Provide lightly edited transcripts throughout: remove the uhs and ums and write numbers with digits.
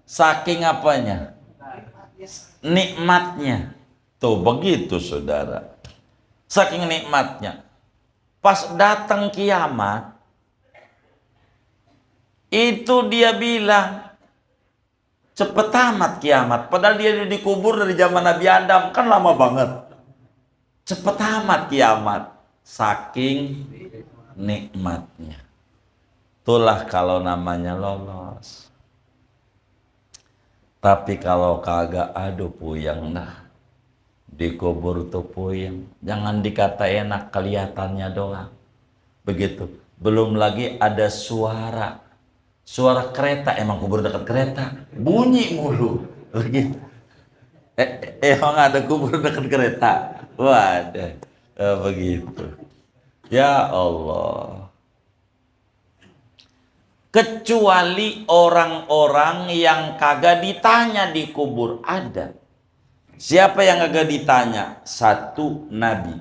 Saking apanya? Nikmatnya. Tuh begitu saudara. Saking nikmatnya. Pas datang kiamat, itu dia bilang, cepet amat kiamat. Padahal dia dikubur dari zaman Nabi Adam, kan lama banget. Cepet amat kiamat. Saking nikmatnya. Itulah kalau namanya lolos. Tapi kalau kagak, aduh puyeng dah. Dikubur tuh puyeng. Jangan dikata enak, kelihatannya doang. Begitu. Belum lagi ada suara. Suara kereta, emang kubur dekat kereta. Bunyi mulu. Begitu. Emang ada kubur dekat kereta. Waduh. Begitu. Ya Allah. Kecuali orang-orang yang kagak ditanya di kubur. Ada. Siapa yang kagak ditanya? Satu, Nabi.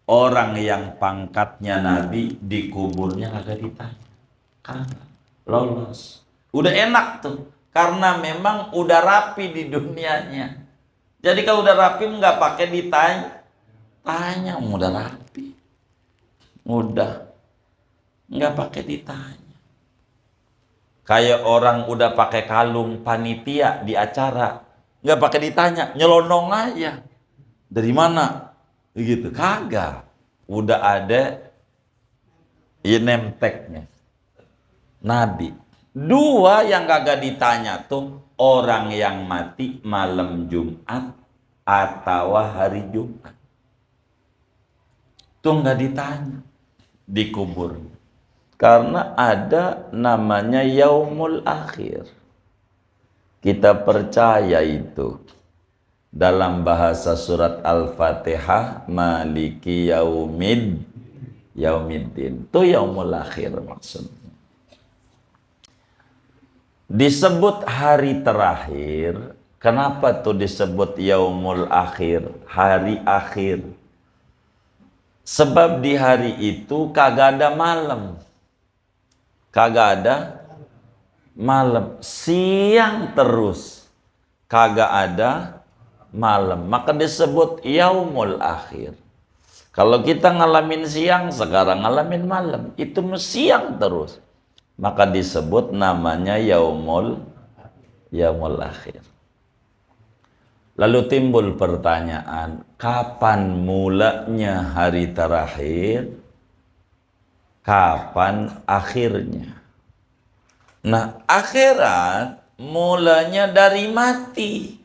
Orang yang pangkatnya Nabi di kuburnya kagak ditanya. Kagak. Lolos. Udah enak tuh. Karena memang udah rapi di dunianya. Jadi kalau udah rapi nggak pakai ditanya. Tanya, udah rapi. Udah. Nggak pakai ditanya. Kayak orang udah pakai kalung panitia di acara. Nggak pakai ditanya, nyelonong aja. Dari mana? Begitu. Kagak. Udah ada name tag-nya. Nabi. Dua yang kagak ditanya tuh, orang yang mati malam Jumat atau hari Jumat. Tuh nggak ditanya. Dikubur. Karena ada namanya yaumul akhir. Kita percaya itu. Dalam bahasa surat Al-Fatihah, Maliki Yaumiddin. Itu yaumul akhir maksudnya. Disebut hari terakhir. Kenapa tuh disebut yaumul akhir? Hari akhir. Sebab di hari itu kagak ada malam. Kagak ada malam, siang terus, kagak ada malam, maka disebut yaumul akhir. Kalau kita ngalamin siang, sekarang ngalamin malam, itu siang terus, maka disebut namanya yaumul akhir. Lalu timbul pertanyaan, kapan mulanya hari terakhir? Kapan akhirnya? Nah, akhirat mulanya dari mati.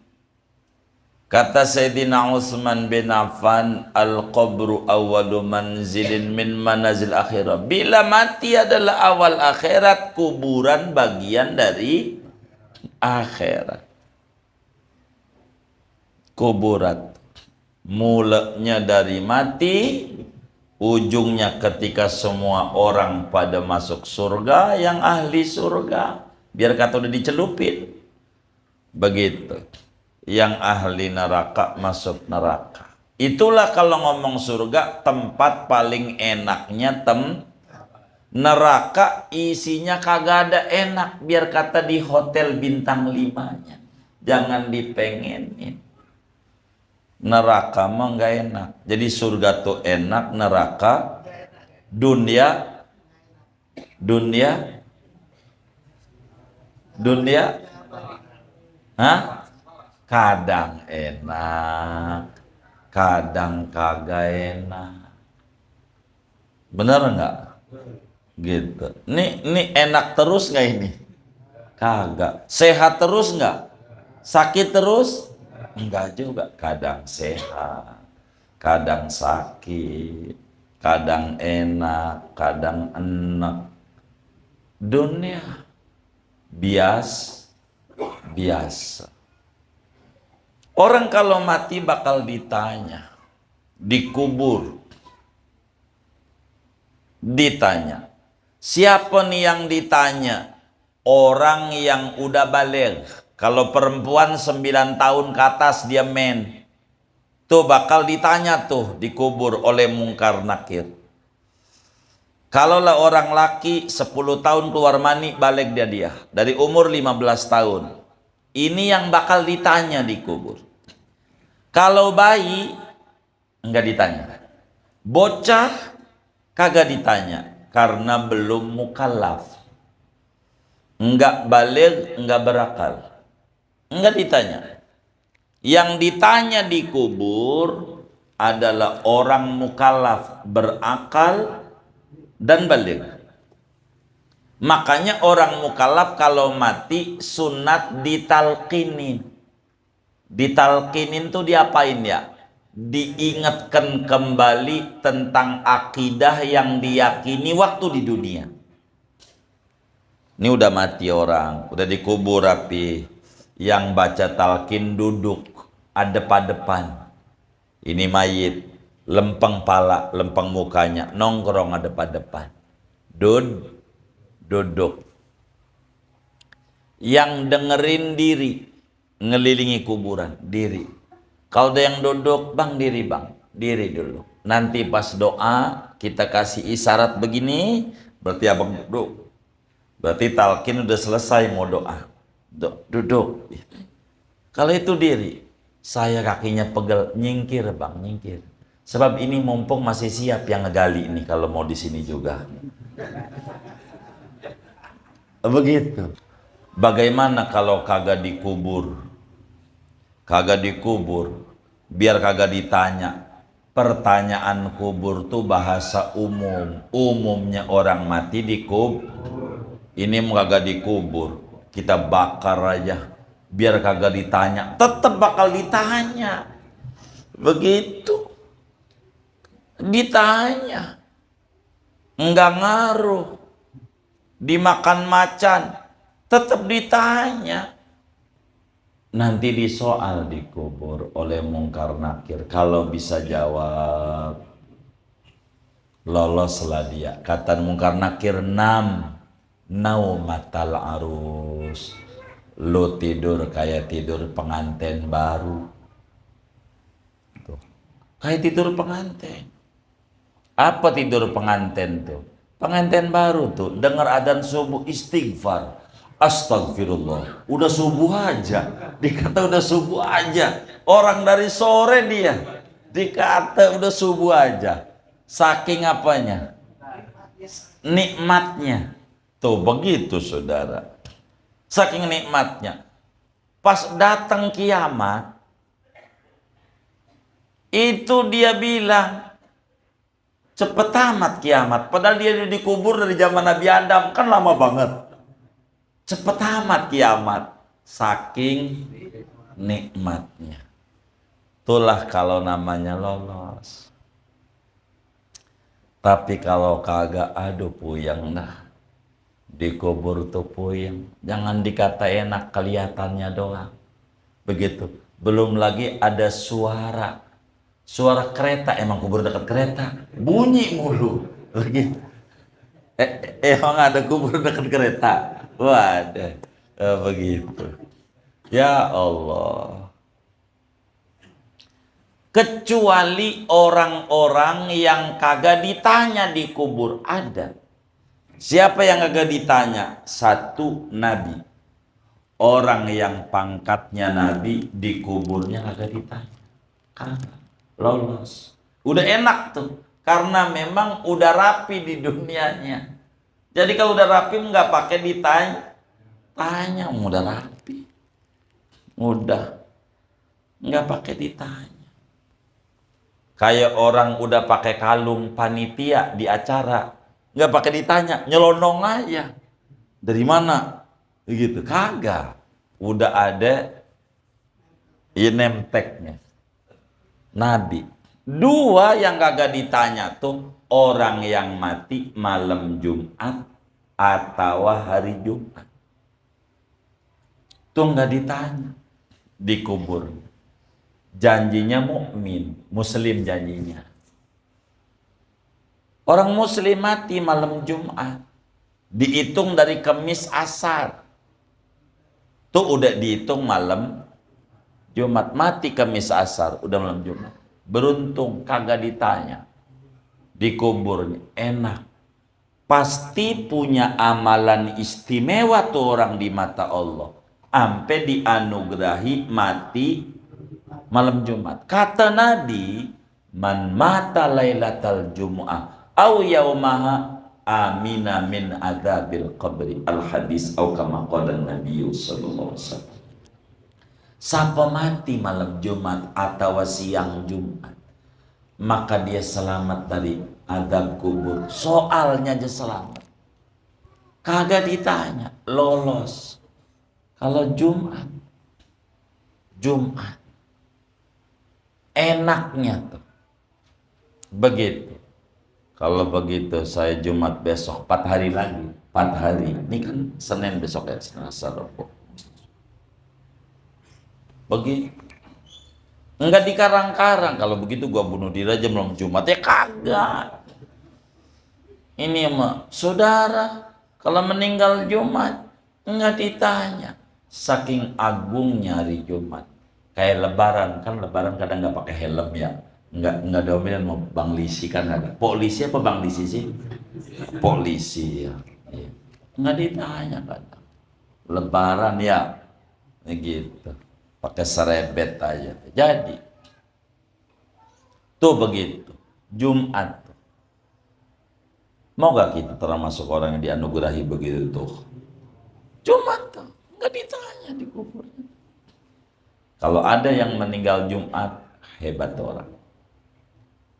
Kata Sayyidina Utsman bin Affan, al-qabru awwalu manzilin min manazil akhirat. Bila mati adalah awal akhirat, kuburan bagian dari akhirat. Kuburan mulanya dari mati, ujungnya ketika semua orang pada masuk surga, yang ahli surga, biar kata udah dicelupin. Begitu. Yang ahli neraka masuk neraka. Itulah kalau ngomong surga, tempat paling enaknya neraka isinya kagak ada enak. Biar kata di hotel bintang 5-nya. Jangan dipengenin. Neraka mah nggak enak. Jadi surga tuh enak, neraka dunia kadang enak, kadang kagak enak. Bener nggak? Gitu. Ini enak terus nggak ini? Kagak. Sehat terus nggak? Sakit terus? Enggak juga, kadang sehat, kadang sakit, kadang enak, kadang enak. Dunia biasa. Orang kalau mati bakal ditanya, dikubur, ditanya. Siapa nih yang ditanya? Orang yang udah balik. Kalau perempuan 9 tahun ke atas dia men. Tuh bakal ditanya tuh dikubur oleh Mungkar Nakir. Kalaulah orang laki 10 tahun keluar mani, balik dia. Dari umur 15 tahun. Ini yang bakal ditanya di kubur. Kalau bayi enggak ditanya. Bocah kagak ditanya karena belum mukallaf. Enggak balik, enggak berakal. Enggak ditanya. Yang ditanya di kubur adalah orang mukallaf, berakal dan balik. Makanya orang mukallaf kalau mati sunat ditalkinin. Ditalkinin tuh diapain ya? Diingatkan kembali tentang akidah yang diyakini waktu di dunia. Ini udah mati orang, udah dikubur rapi. Yang baca talkin duduk adep-adepan. Ini mayit, lempeng pala, lempeng mukanya, nongkrong adep-adepan. Duduk. Yang dengerin diri, ngelilingi kuburan, diri. Kalau ada yang duduk, bang diri dulu. Nanti pas doa kita kasih isyarat begini, berarti abang duduk. Berarti talkin udah selesai mau doa. Duduk. Kalau itu diri, saya kakinya pegel, nyingkir bang, nyingkir. Sebab ini mumpung masih siap yang ngegali ini kalau mau di sini juga. Begitu. Bagaimana kalau kagak dikubur? Kagak dikubur, biar kagak ditanya. Pertanyaan kubur tuh bahasa umum. Umumnya orang mati dikubur. Ini kagak dikubur, kita bakar aja biar kagak ditanya. Tetap bakal ditanya. Begitu. Ditanya. Enggak ngaruh. Dimakan macan, tetap ditanya. Nanti disoal dikubur oleh Mungkar Nakir. Kalau bisa jawab, loloslah dia. Kata Mungkar Nakir, naumatal arus. Lu tidur kayak tidur pengantin baru. Tuh. Kayak tidur pengantin. Apa tidur pengantin tuh? Pengantin baru tuh, dengar adzan subuh istighfar. Astagfirullah, udah subuh aja. Dikata udah subuh aja. Orang dari sore dia dikata udah subuh aja. Saking apanya? Nikmatnya. Tuh begitu saudara. Saking nikmatnya. Pas datang kiamat, itu dia bilang, cepet amat kiamat. Padahal dia dikubur dari zaman Nabi Adam, kan lama banget. Cepet amat kiamat. Saking nikmatnya. Itulah kalau namanya lolos. Tapi kalau kagak, aduh puyeng dah. Dikubur tuh puyeng. Jangan dikata enak, kelihatannya doang. Begitu. Belum lagi ada suara. Suara kereta, emang kubur dekat kereta. Bunyi mulu. Begitu. Emang ada kubur dekat kereta. Waduh. Begitu. Ya Allah. Kecuali orang-orang yang kagak ditanya di kubur ada. Siapa yang kagak ditanya? Satu, Nabi. Orang yang pangkatnya Nabi di kuburnya kagak ditanya. Kagak. Lolos. Udah enak tuh. Karena memang udah rapi di dunianya. Jadi kalau udah rapi nggak pakai ditanya. Tanya, udah rapi. Udah. Nggak pakai ditanya. Kayak orang udah pakai kalung panitia di acara, nggak pakai ditanya, nyelonong aja. Dari mana? Begitu. Kagak. Udah ada name tag-nya. Nabi. Dua yang kagak ditanya tuh orang yang mati malam Jumat atau hari Jumat. Tuh nggak ditanya. Dikubur. Janjinya mukmin, muslim janjinya. Orang muslim mati malam Jumat, dihitung dari Kamis asar. Tuh udah dihitung malam Jumat, mati Kamis asar, udah malam Jumat. Beruntung kagak ditanya. Dikuburnya enak. Pasti punya amalan istimewa tuh orang di mata Allah. ampe dianugerahi mati malam Jumat. Kata Nabi, man mata lailatal jumu'ah au yaumaha amina min adzabil qabri. Al hadis au kama qala Nabi sallallahu alaihi wasallam. Siapa mati malam Jumat atau siang Jumat, maka dia selamat dari azab kubur. Soalnya aja selamat, kagak ditanya, lolos. Kalau Jumat enaknya tuh begitu. Kalau begitu saya Jumat besok 4 hari lagi, 4 hari. Ini kan Senin besok ya, Selasa, Rabu. Begitu. Enggak dikarang-karang. Kalau begitu gua bunuh diri aja malam Jumat, ya kagak. Ini mah saudara, kalau meninggal Jumat enggak ditanya. Saking agungnya hari Jumat. Kayak lebaran, kan lebaran kadang nggak pakai helm ya. Enggak dominan mau Bang Lisi kan ada. Polisi apa Bang Lisi sih? Polisi ya. Enggak ditanya kadang. Lebaran ya. Gitu. Pakai serebet aja. Jadi tuh begitu Jumat. Mau gak kita termasuk orang yang dianugerahi begitu tuh? Jumat tuh nggak ditanya di kuburnya. Kalau ada yang meninggal Jumat, hebat orang,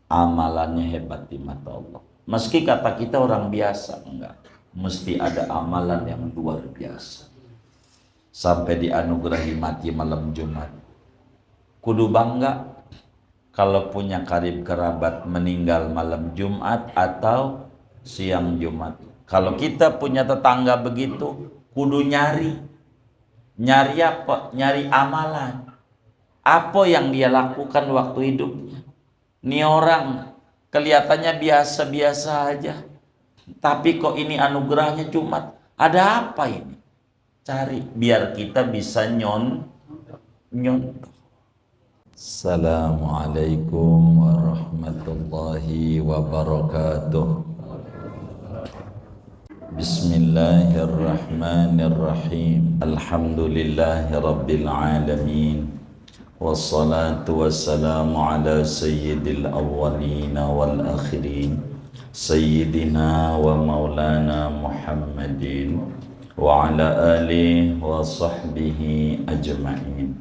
amalannya hebat di mata Allah. Meski kata kita orang biasa, enggak, mesti ada amalan yang luar biasa. Sampai dianugerahi mati malam Jumat. Kudu bangga kalau punya karib kerabat meninggal malam Jumat atau siang Jumat. Kalau kita punya tetangga begitu, kudu nyari apa? Nyari amalan. Apa yang dia lakukan waktu hidupnya. Ini orang kelihatannya biasa-biasa aja, tapi kok ini anugerahnya Jumat. Ada apa ini? Cari biar kita bisa nyontoh. Assalamualaikum warahmatullahi wabarakatuh. Bismillahirrahmanirrahim. Alhamdulillahi rabbil alamin. Wassalatu wassalamu ala sayyidil awwalin wal akhirin. Sayyidina wa maulana Muhammadin wa ala alihi wa sahbihi ajma'in.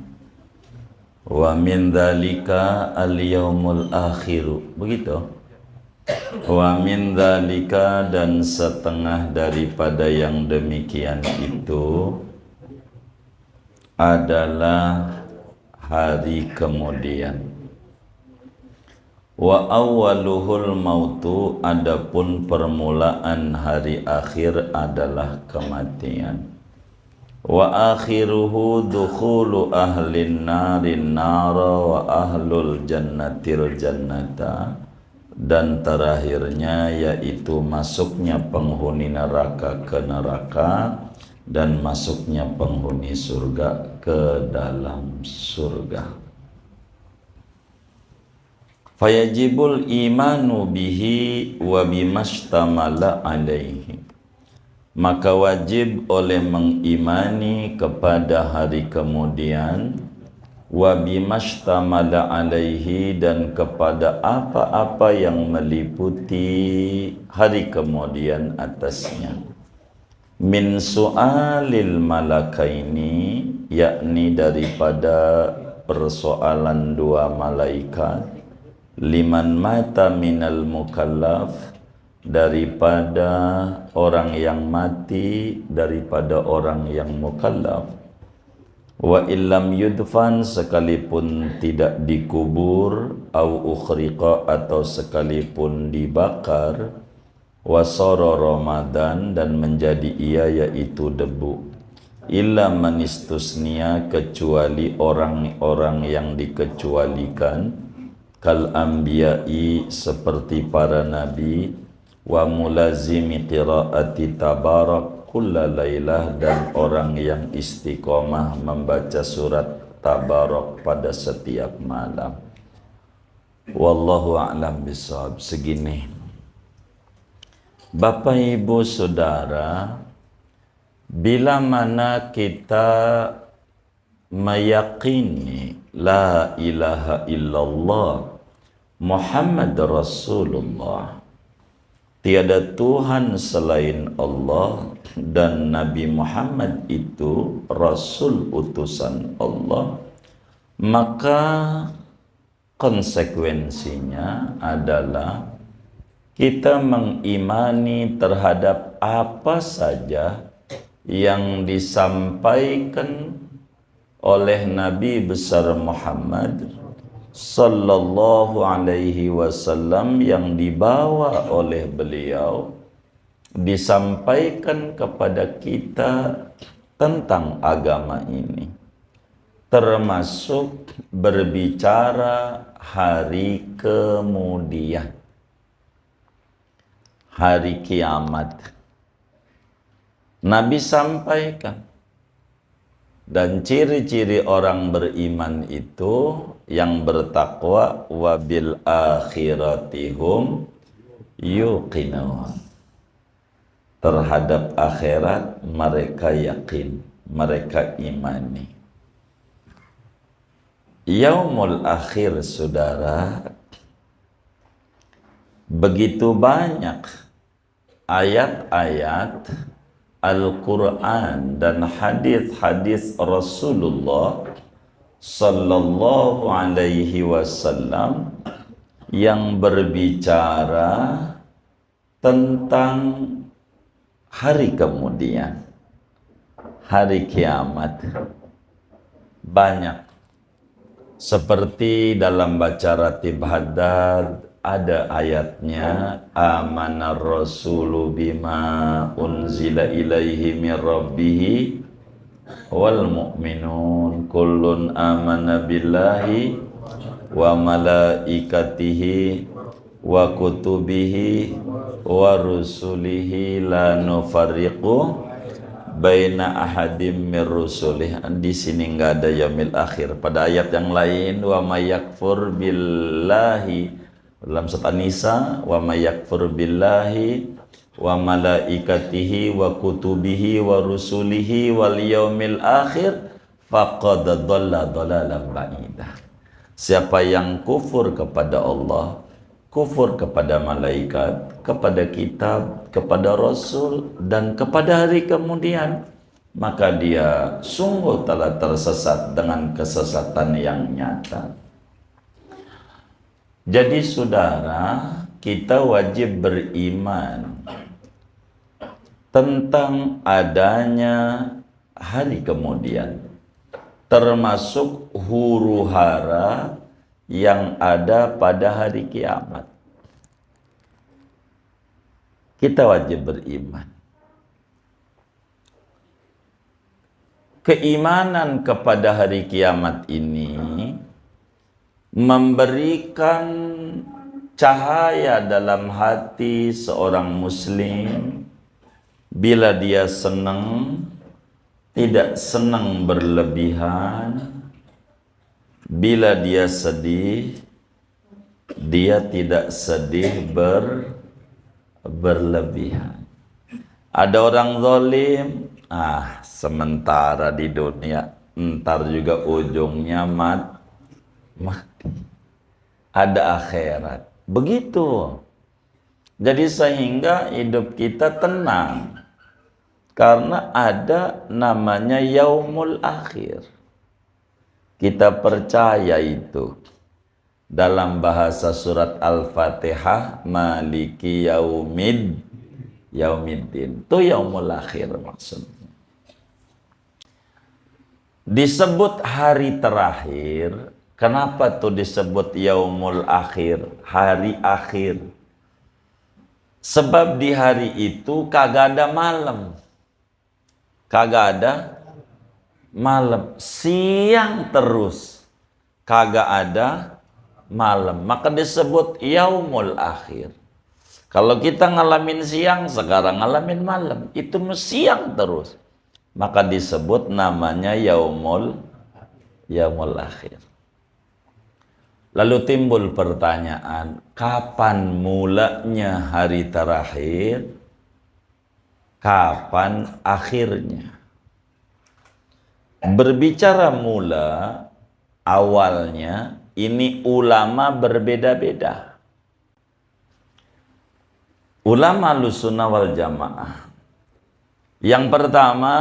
Wa min dzalika al-yaumul akhiru. Begitu. Wa min dzalika, dan setengah daripada yang demikian itu adalah hari kemudian. Wa awwaluhul mautu, adapun permulaan hari akhir adalah kematian. Wa akhiruhu dukhulu ahlin narin nara wa ahlul jannatil jannata, dan terakhirnya yaitu masuknya penghuni neraka ke neraka dan masuknya penghuni surga ke dalam surga. Fayajibul imanu bihi wa bimastamala alaihi, maka wajib oleh mengimani kepada hari kemudian, wa bimastamala alaihi, dan kepada apa-apa yang meliputi hari kemudian atasnya. Min su'alil malakaini, yakni daripada persoalan dua malaikat. Liman mata minal mukallaf, daripada orang yang mati daripada orang yang mukallaf. Wa illam yudfan, sekalipun tidak dikubur. Au ukhriqa, atau sekalipun dibakar. Wasara Ramadan, dan menjadi ia yaitu debu. Illa manistusnia, kecuali orang-orang yang dikecualikan. Kal anbiya'i, seperti para nabi. Wa mulazimi qiraati tabarak kulla lailah, dan orang yang istiqomah membaca surat tabarak pada setiap malam. Wallahu a'lam bishawab. Segini, Bapak Ibu Saudara, bila mana kita meyakini la ilaha illallah Muhammad Rasulullah, tiada Tuhan selain Allah, dan Nabi Muhammad itu Rasul utusan Allah, maka konsekuensinya adalah kita mengimani terhadap apa saja yang disampaikan oleh Nabi besar Muhammad sallallahu alaihi wasallam, yang dibawa oleh beliau, disampaikan kepada kita tentang agama ini, termasuk berbicara hari kemudian, hari kiamat. Nabi sampaikan. Dan ciri-ciri orang beriman itu yang bertakwa, wabil akhiratihum yuqinun. Terhadap akhirat mereka yakin, mereka imani. Yaumul akhir, saudara, begitu banyak ayat-ayat Al-Quran dan hadis-hadis Rasulullah sallallahu alaihi wasallam yang berbicara tentang hari kemudian, hari kiamat. Banyak. Seperti dalam baca Ratib Haddad, ada ayatnya, amanar rasulu bima unzila ilaihi min rabbihi wal mu'minun kullun amana billahi wa malaikatihi wa kutubihi wa rusulihi la nufarriqu baina ahadim mir rusulih. Di sini enggak ada yaumil akhir. Pada ayat yang lain, wa may yakfur billahi, dalam surat An-Nisa, wa may yakfur billahi wa malaikatihi wa kutubihi wa rusulihi wal yaumil akhir faqad dhalla dhalalan ba'idah. Siapa yang kufur kepada Allah, kufur kepada malaikat, kepada kitab, kepada rasul, dan kepada hari kemudian, maka dia sungguh telah tersesat dengan kesesatan yang nyata. Jadi saudara, kita wajib beriman tentang adanya hari kemudian, termasuk huru-hara yang ada pada hari kiamat. Kita wajib beriman. Keimanan kepada hari kiamat ini memberikan cahaya dalam hati seorang muslim. Bila dia senang, tidak senang berlebihan. Bila dia sedih, dia tidak sedih berlebihan. Ada orang zalim, sementara di dunia, ntar juga ujungnya mati. Ada akhirat. Begitu. Jadi sehingga hidup kita tenang. Karena ada namanya yaumul akhir. Kita percaya itu. Dalam bahasa surat Al-Fatihah, Maliki Yaumiddin. Itu yaumul akhir maksudnya. Disebut hari terakhir. Kenapa tuh disebut yaumul akhir, hari akhir? Sebab di hari itu kagak ada malam. Kagak ada malam. Siang terus. Kagak ada malam. Maka disebut yaumul akhir. Kalau kita ngalamin siang, sekarang ngalamin malam. Itu siang terus. Maka disebut namanya yaumul akhir. Lalu timbul pertanyaan, kapan mulanya hari terakhir? Kapan akhirnya? Berbicara mula, awalnya ini ulama berbeda-beda. Ulama Ahlussunnah wal Jamaah. Yang pertama,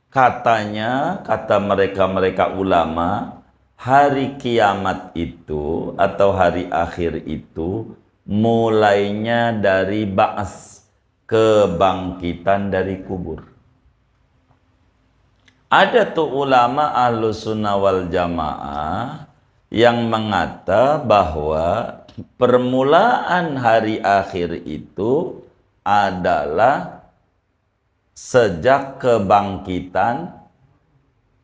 kata mereka ulama, hari kiamat itu atau hari akhir itu mulainya dari ba'ats, kebangkitan dari kubur. Ada tuh ulama Ahlussunnah wal Jamaah yang mengata bahwa permulaan hari akhir itu adalah sejak kebangkitan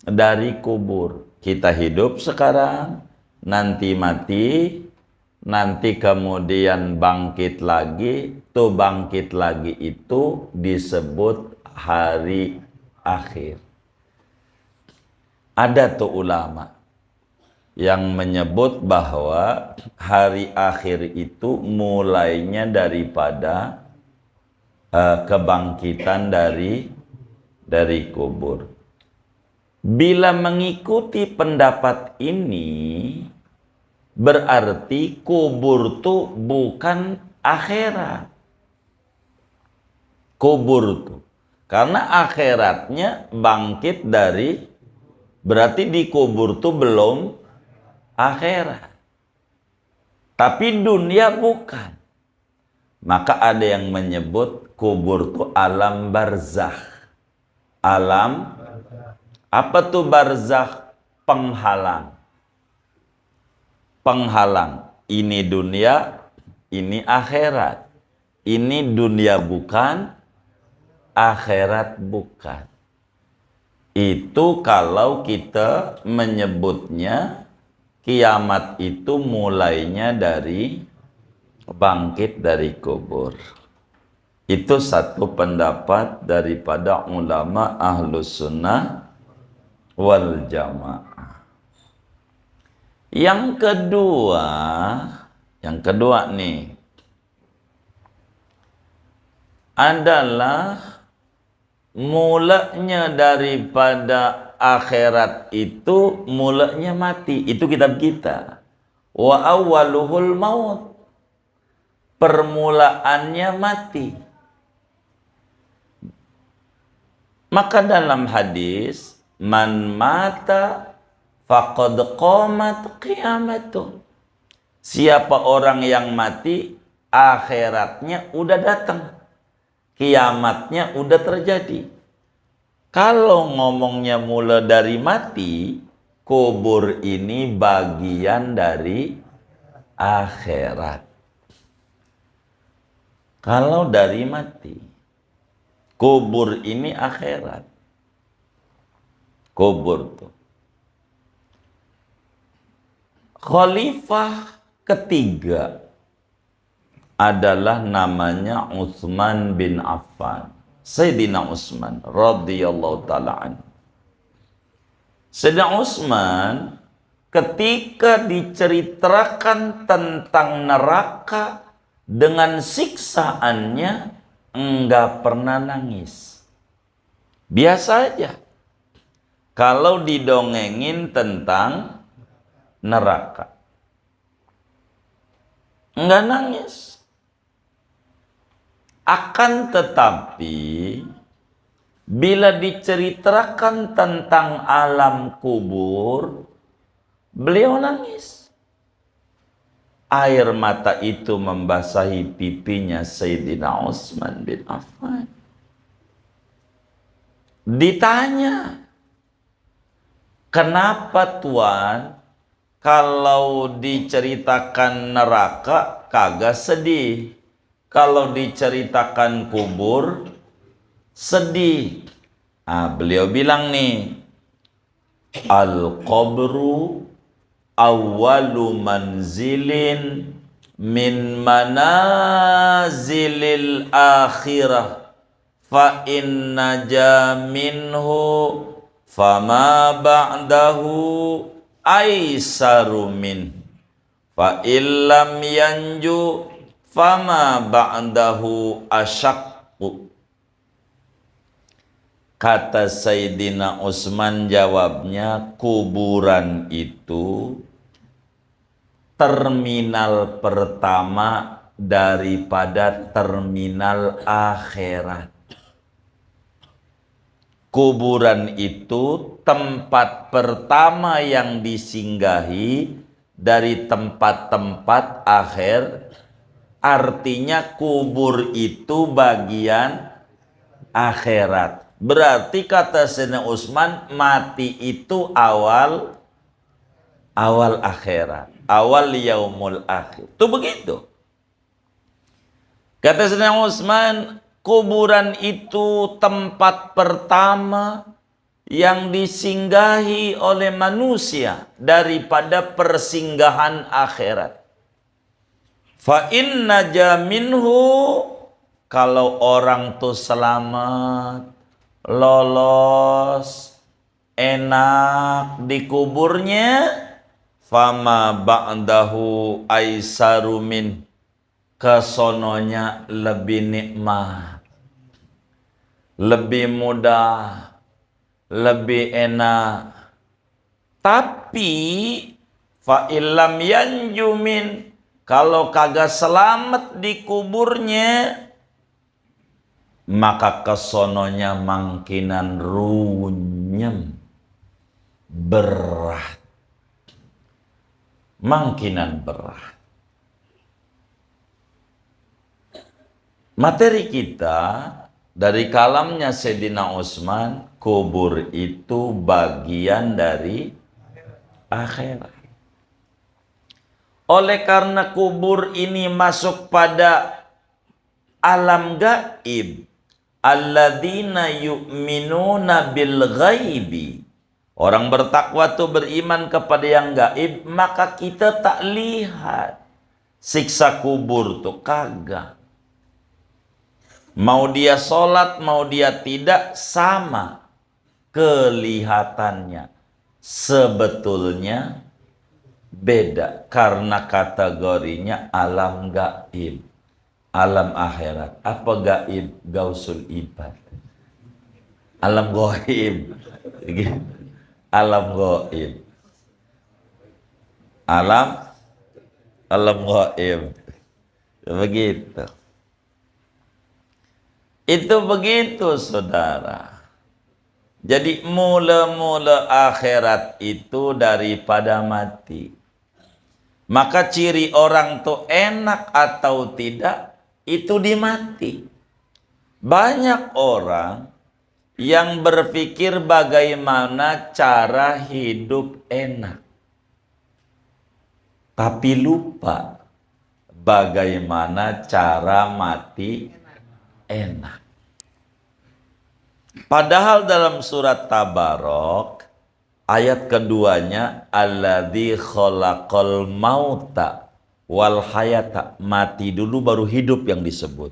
dari kubur. Kita hidup sekarang, nanti mati, nanti kemudian bangkit lagi. Tuh bangkit lagi itu disebut hari akhir. Ada tuh ulama yang menyebut bahwa hari akhir itu mulainya daripada kebangkitan dari kubur. Bila mengikuti pendapat ini, berarti kubur tuh bukan akhirat. Kubur tuh, karena akhiratnya bangkit dari, berarti di kubur tuh belum akhirat. Tapi dunia bukan. Maka ada yang menyebut kubur tuh alam barzakh. Alam, apa tuh barzakh? Penghalang. Penghalang. Ini dunia, ini akhirat. Ini dunia bukan, akhirat bukan. Itu kalau kita menyebutnya kiamat itu mulainya dari bangkit dari kubur. Itu satu pendapat daripada ulama Ahlussunnah wal Jamaah. Yang kedua nih adalah mulanya daripada akhirat itu mulanya mati. Itu kitab kita. Wa awwaluhul maut. Permulaannya mati. Maka dalam hadis, man mata faqad qamat qiyamatuh. Siapa orang yang mati, akhiratnya udah datang. Kiamatnya udah terjadi. Kalau ngomongnya mula dari mati, kubur ini bagian dari akhirat. Kalau dari mati, kubur ini akhirat. Kubur tuh. Khalifah ketiga adalah namanya Utsman bin Affan. Sayyidina Utsman radhiyallahu ta'ala anhu. Sayyidina Utsman ketika diceritakan tentang neraka dengan siksaannya enggak pernah nangis. Biasa aja. Kalau didongengin tentang neraka, enggak nangis. Akan tetapi bila diceritakan tentang alam kubur, beliau nangis. Air mata itu membasahi pipinya Sayyidina Utsman bin Affan. Ditanya, kenapa Tuan kalau diceritakan neraka kagak sedih? Kalau diceritakan kubur, sedih. Beliau bilang nih, al-qabru awwalu manzilin min manazilil akhirah fa inna jaminhu fama ba'dahu aisaru min fa illam yanju fama ba'dahu asyaqqu. Kata Sayyidina Utsman, jawabnya, kuburan itu terminal pertama daripada terminal akhirat. Kuburan itu tempat pertama yang disinggahi dari tempat-tempat akhir. Artinya kubur itu bagian akhirat. Berarti kata Sayyidina Utsman, mati itu awal akhirat, awal yaumul akhir. Itu begitu. Kata Sayyidina Utsman, kuburan itu tempat pertama yang disinggahi oleh manusia daripada persinggahan akhirat. Fa inna jaminhu, kalau orang tuh selamat, lolos, enak di kuburnya, fama ba'dahu aisaru min, kesononya lebih nikmat, lebih mudah, lebih enak. Tapi fa illam yanjumin, kalau kagak selamat di kuburnya, maka kesononya mangkinan runyem, berat, mangkinan berat. Materi kita dari kalamnya Sayyidina Utsman, kubur itu bagian dari akhirat. Oleh karena kubur ini masuk pada alam gaib, alladzina yu'minuna bil ghaibi, orang bertakwa itu beriman kepada yang gaib, maka kita tak lihat siksa kubur tuh kagak. Mau dia sholat, mau dia tidak, sama kelihatannya. Sebetulnya beda karena kategorinya alam gaib, alam akhirat. Apa gaib? Gausul ibad, alam gaib, alam gaib, alam gaib, begitu. Itu begitu, saudara. Jadi mula-mula akhirat itu daripada mati. Maka ciri orang tuh enak atau tidak, itu di mati. Banyak orang yang berpikir bagaimana cara hidup enak, tapi lupa bagaimana cara mati enak. Padahal dalam surat Tabarok ayat keduanya, alladzi khalaqal mauta wal hayata, mati dulu baru hidup yang disebut.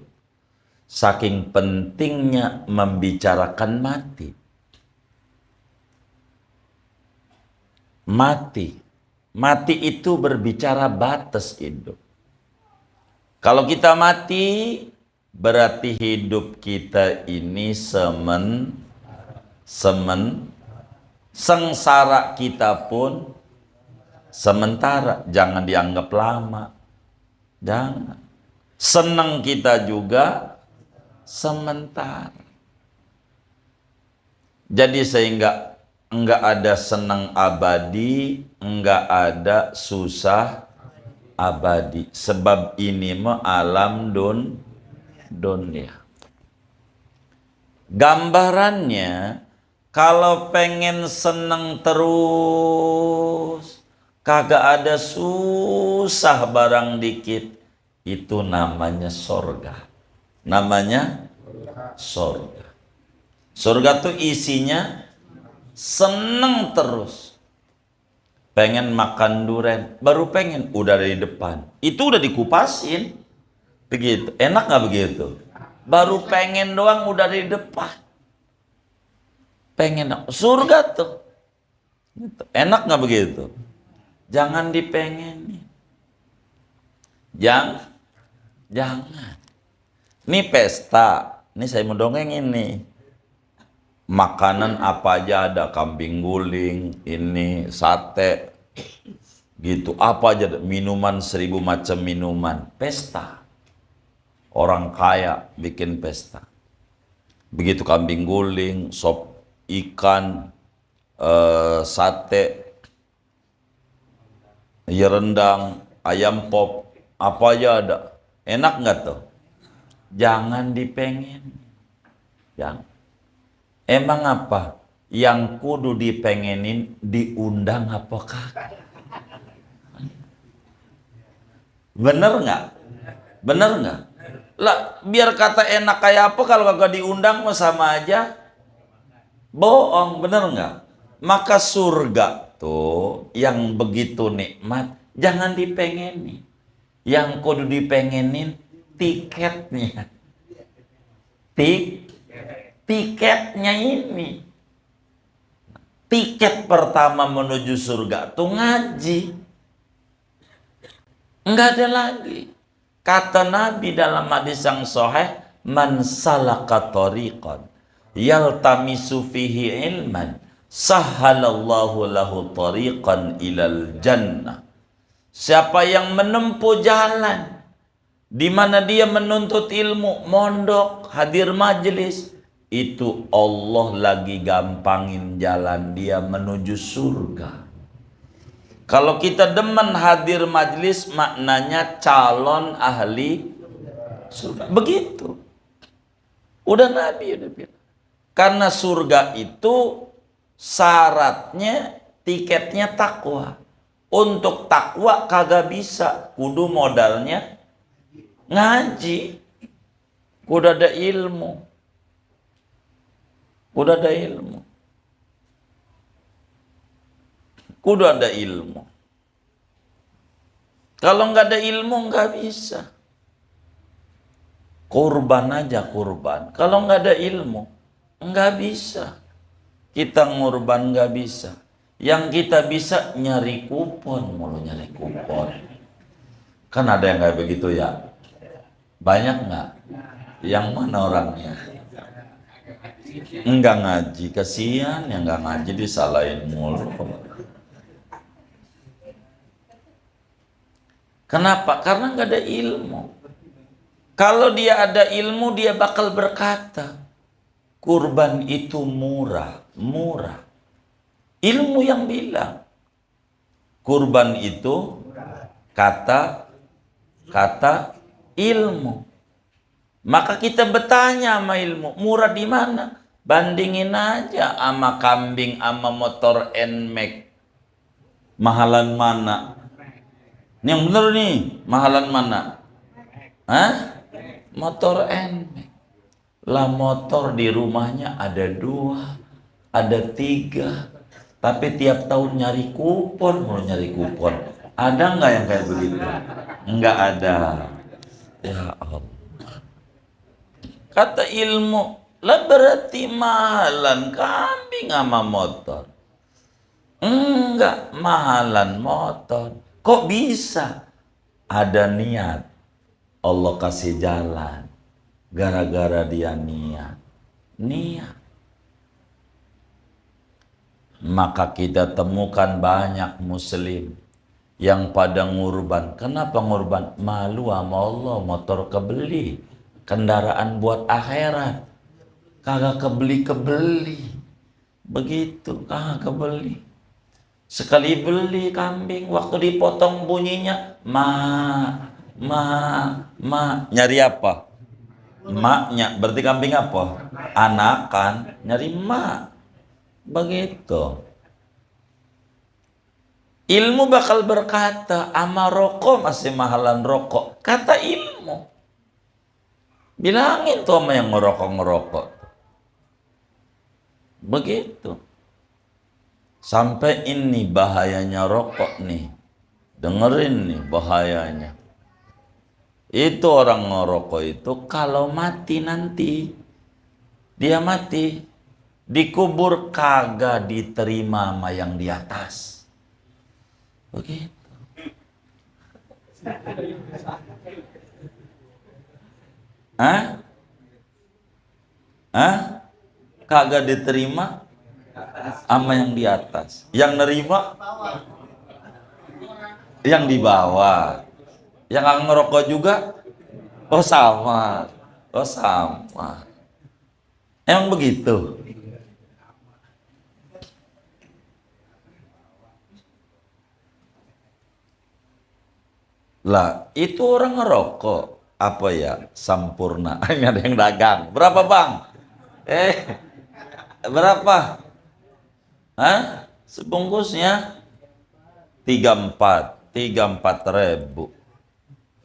Saking pentingnya membicarakan mati. Mati itu berbicara batas hidup. Kalau kita mati, berarti hidup kita ini sengsara kita pun sementara, jangan dianggap lama. Jangan. Senang kita juga sementara. Jadi sehingga enggak ada senang abadi, enggak ada susah abadi. Sebab ini mah alam dunia. Gambarannya, kalau pengen seneng terus, kagak ada susah barang dikit, itu namanya sorga. Namanya sorga. Sorga tuh isinya seneng terus. Pengen makan durian, baru pengen, udah dari depan. Itu udah dikupasin. Begitu, enak gak begitu? Baru pengen doang udah di depan. Pengen, surga tuh. Enak gak begitu? Jangan dipengenin. Jangan. Ini pesta. Ini saya mau dongengin nih. Makanan apa aja ada, kambing guling, ini sate, gitu. Apa aja, minuman 1000 macam minuman, pesta. Orang kaya bikin pesta. Begitu kambing guling, sop ikan, sate, ya rendang, ayam pop, apa aja ada. Enak nggak tuh? Jangan dipengen. Jangan. Emang apa? Yang kudu dipengenin diundang apa kagak? Bener nggak? Bener nggak? Lah, biar kata enak kayak apa kalau kagak diundang mah sama aja bohong, bener nggak? Maka surga tuh yang begitu nikmat jangan dipengenin. Yang kudu dipengenin tiketnya. Tiketnya ini. Tiket pertama menuju surga tuh ngaji. Enggak ada lagi. Kata Nabi dalam hadis yang sahih, man salaka tariqan yaltamisu fihi ilman sahhalallahu lahu tariqan ilal jannah. Siapa yang menempuh jalan di mana dia menuntut ilmu, mondok, hadir majelis, itu Allah lagi gampangin jalan dia menuju surga. Kalau kita demen hadir majelis, maknanya calon ahli surga. Begitu. Udah Nabi udah bilang. Karena surga itu syaratnya, tiketnya takwa. Untuk takwa kagak bisa, kudu modalnya ngaji, kudu ada ilmu, kudu ada ilmu, kudu ada ilmu. Kalau nggak ada ilmu nggak bisa. Kurban aja kurban. Kalau nggak ada ilmu nggak bisa. Kita ngurban nggak bisa. Yang kita bisa nyari kupon, mulu nyari kupon. Kan ada yang kayak begitu ya. Banyak nggak? Yang mana orangnya? Enggak ngaji, kasihan yang nggak ngaji disalahin mulu. Kenapa? Karena nggak ada ilmu. Kalau dia ada ilmu, dia bakal berkata, kurban itu murah, murah. Ilmu yang bilang kurban itu kata ilmu. Maka kita bertanya sama ilmu, murah di mana? Bandingin aja sama kambing sama motor NMAX. Mahalan mana? Ini yang bener nih, mahalan mana? Hah? Motor NMAX. Lah motor di rumahnya ada 2, ada 3. Tapi tiap tahun nyari kupon, mau nyari kupon. Ada nggak yang kayak begitu? Nggak ada. Ya Allah. Kata ilmu, lah berarti mahalan kambing sama motor. Enggak, mahalan motor. Kok bisa? Ada niat. Allah kasih jalan. Gara-gara dia niat. Niat. Maka kita temukan banyak muslim yang pada ngurban. Kenapa ngurban? Malu sama Allah, motor kebeli, kendaraan buat akhirat kagak kebeli. Begitu, kagak kebeli. Sekali beli kambing, waktu dipotong bunyinya ma. Nyari apa? Maknya. Berarti kambing apa? Anakan, nyari mak. Begitu. Ilmu bakal berkata, ama rokok masih mahalan rokok. Kata ilmu. Bilangin tuh sama yang ngerokok. Begitu. Sampai ini bahayanya rokok nih. Dengerin nih bahayanya. Itu orang ngerokok itu kalau mati nanti, dia mati, dikubur kagak diterima sama yang di atas. Begitu. Hah? kagak diterima sama yang di atas. Yang nerima yang di bawah. Yang nggak ngerokok juga, oh sama. Oh sama. Emang begitu? Lah, itu orang ngerokok. Apa ya? Sampurna. Ini ada yang dagang. Berapa, Bang? Berapa? Hah? Sebungkusnya 34 ribu.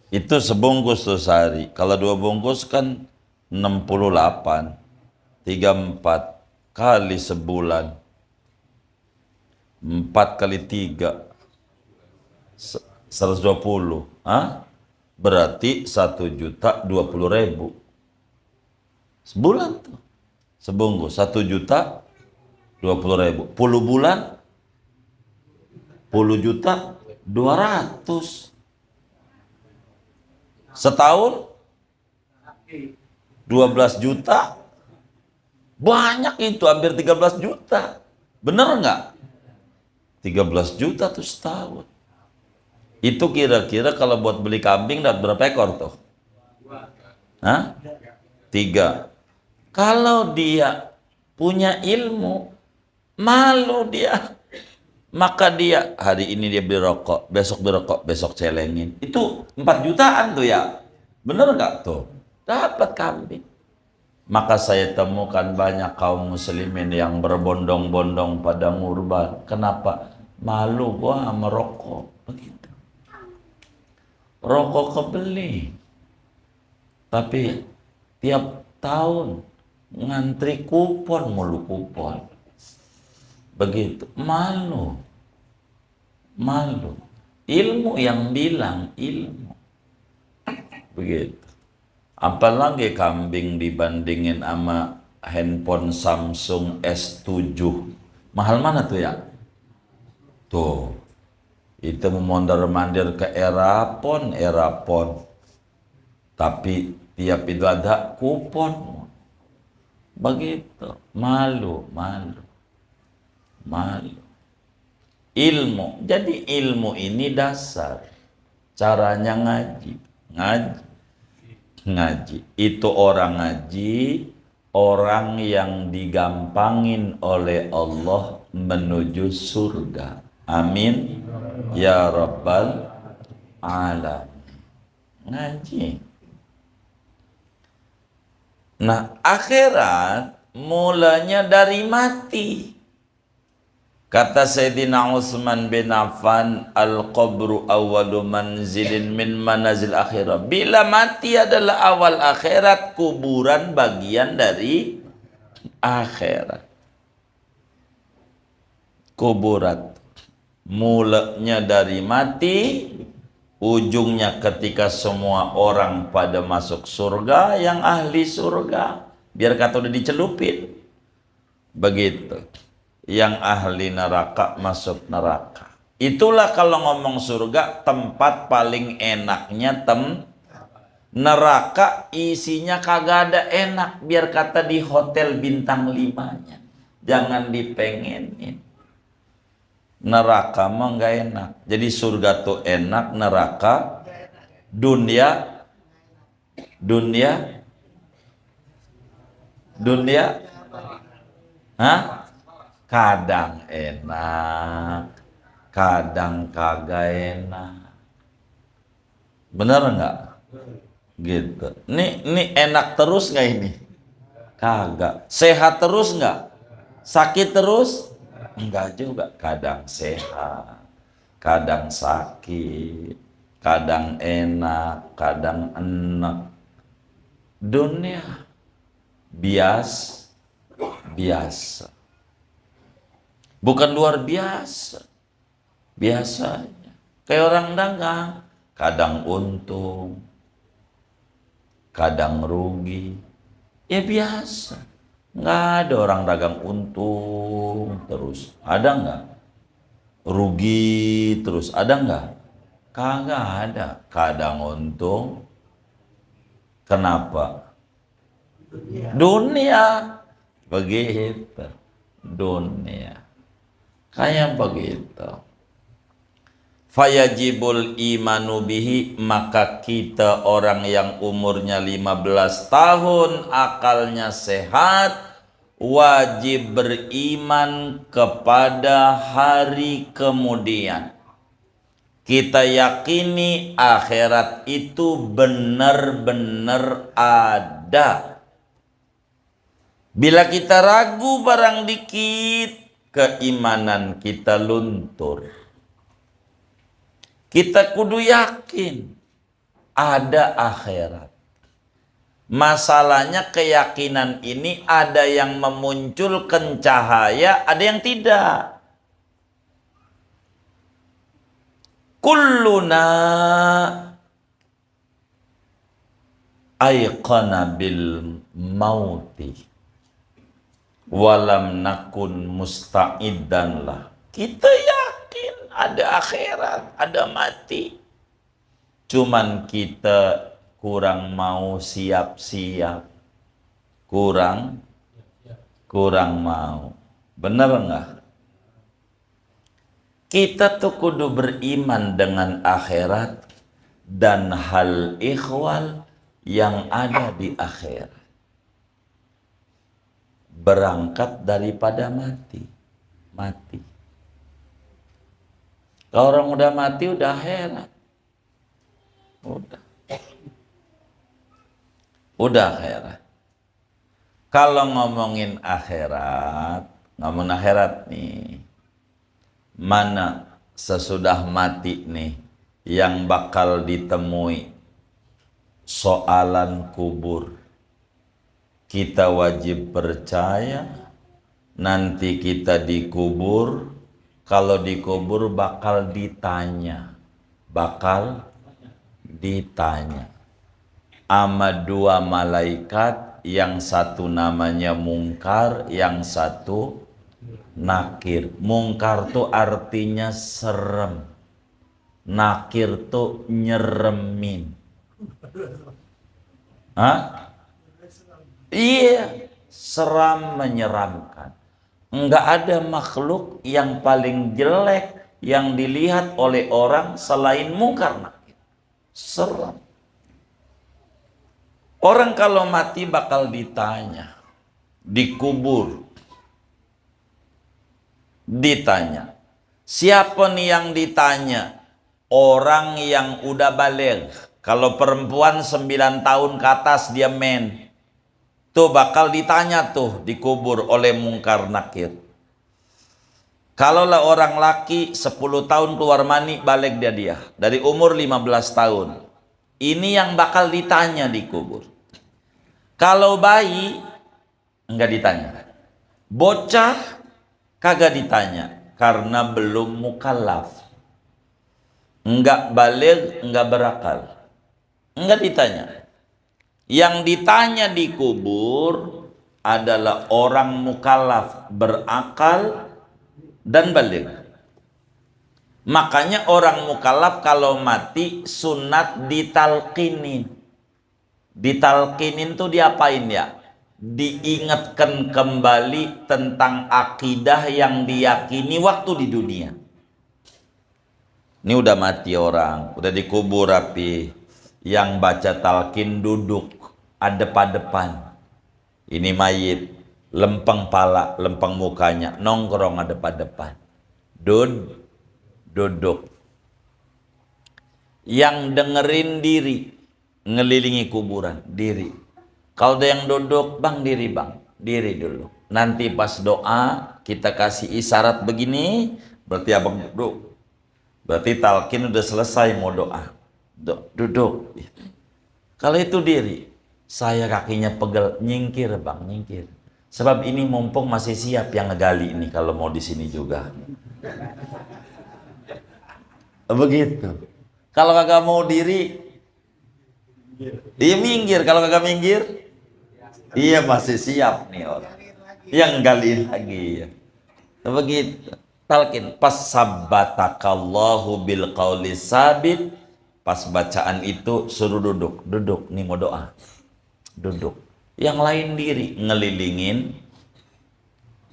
Itu sebungkus tuh sehari. Kalau 2 bungkus kan 68. 34 kali sebulan. 4 kali 3. 120. Hah? Berarti 1.020.000 sebulan tuh. Sebungkus 1.020.000. 10 bulan 10.200.000. Setahun 12 juta. Banyak itu, hampir 13 juta. Bener nggak? 13 juta tuh setahun. Itu kira-kira kalau buat beli kambing dapat berapa ekor tuh? Hah? 3. Kalau dia punya ilmu, malu dia. Maka dia hari ini dia beli rokok, besok beli rokok, besok celengin. Itu 4 jutaan tuh ya. Bener nggak tuh? Dapat kambing. Maka saya temukan banyak kaum muslimin yang berbondong-bondong pada ngurban. Kenapa? Malu gua merokok. Begitu. Rokok kebeli. Tapi tiap tahun ngantri kupon mulu kupon. Begitu. Malu. Malu. Ilmu yang bilang ilmu. Begitu. Apalagi kambing dibandingin sama handphone Samsung S7. Mahal mana tuh ya? Tuh. Itu memondar-mandir ke Erapon. Tapi tiap itu ada kupon. Begitu. Malu. Ilmu. Jadi ilmu ini dasar. Caranya ngaji. Itu orang ngaji, orang yang digampangin oleh Allah menuju surga. Amin. Ya Rabbal Alamin. Ngaji. Nah, akhirat mulanya dari mati. Kata Sayyidina Utsman bin Affan, al-qabru awwalu manzilin min manazil akhirah. Bila mati adalah awal akhirat, kuburan bagian dari akhirat. Kuburan mulanya dari mati, ujungnya ketika semua orang pada masuk surga, yang ahli surga biar kata udah dicelupin. Begitu. Yang ahli neraka masuk neraka. Itulah kalau ngomong surga, tempat paling enaknya neraka isinya kagak ada enak, biar kata di hotel bintang 5-nya. Jangan dipengenin. Neraka mah nggak enak. Jadi surga tuh enak, neraka dunia hah? Kadang enak, kadang kagak enak. Bener nggak? Gitu. Ini enak terus nggak ini? Kagak. Sehat terus nggak? Sakit terus? Enggak juga. Kadang sehat, kadang sakit, kadang enak, kadang enak. Dunia biasa. Bukan luar biasa. Biasanya. Kayak orang dagang. Kadang untung. Kadang rugi. Ya biasa. Nggak ada orang dagang untung terus. Ada nggak? Rugi terus. Ada nggak? Kagak ada. Kadang untung. Kenapa? Dunia. Begitu dunia. Kayak begitu. Fayajibul imanu bihi, maka kita orang yang umurnya 15 tahun, akalnya sehat, wajib beriman kepada hari kemudian. Kita yakini akhirat itu benar-benar ada. Bila kita ragu barang dikit, keimanan kita luntur. Kita kudu yakin ada akhirat. Masalahnya keyakinan ini ada yang memunculkan cahaya, ada yang tidak. Kulluna ayqana bil mauti walam nakun musta'iddan lah. Kita yakin ada akhirat, ada mati. Cuman kita kurang mau siap-siap. Kurang mau. Benar enggak? Kita tuh kudu beriman dengan akhirat dan hal ikhwal yang ada di akhirat. Berangkat daripada mati. Kalau orang udah mati udah akhirat. Udah akhirat. Kalau ngomongin akhirat nih, mana sesudah mati nih yang bakal ditemui soalan kubur. Kita wajib percaya nanti kita dikubur. Kalau dikubur bakal ditanya sama dua malaikat, yang satu namanya Mungkar, yang satu Nakir. Mungkar tuh artinya serem, Nakir tuh nyeremin. Hah? Iya, seram, menyeramkan. Enggak ada makhluk yang paling jelek yang dilihat oleh orang selain Mungkar Nakir. Seram. Orang kalau mati bakal ditanya, dikubur, ditanya. Siapa nih yang ditanya? Orang yang udah balik. Kalau perempuan 9 tahun ke atas dia men. Tuh bakal ditanya tuh, dikubur oleh Mungkar Nakir. Kalaulah orang laki 10 tahun keluar mani, balik dia. Dari umur 15 tahun. Ini yang bakal ditanya dikubur. Kalau bayi enggak ditanya. Bocah kagak ditanya karena belum mukallaf. Enggak balik, enggak berakal. Enggak ditanya. Yang ditanya dikubur adalah orang mukallaf, berakal dan balik. Makanya orang mukallaf kalau mati sunat ditalqinin. Ditalqinin tuh diapain ya? Diingatkan kembali tentang akidah yang diyakini waktu di dunia. Ini udah mati orang, udah dikubur rapi. Yang baca talqin duduk adep-adepan. Ini mayit, lempeng pala, lempeng mukanya, nongkrong adep-adepan. Duduk. Yang dengerin diri, ngelilingi kuburan, diri. Kalau ada yang duduk, bang diri dulu. Nanti pas doa kita kasih isyarat begini, berarti abang duduk. Berarti talqin udah selesai, mau doa. Duduk. Kalau itu diri, saya kakinya pegel, nyingkir bang, nyingkir. Sebab ini mumpung masih siap yang ngegali ini kalau mau di sini juga. Begitu. Kalau kagak mau diri, dia minggir. Kalau kagak minggir, iya masih siap nih orang. Yang gali lagi ya. Begitu. Talqin pas sabbatakallahu bil qauli sabit. Pas bacaan itu suruh duduk nih mau doa. Duduk. Yang lain diri ngelilingin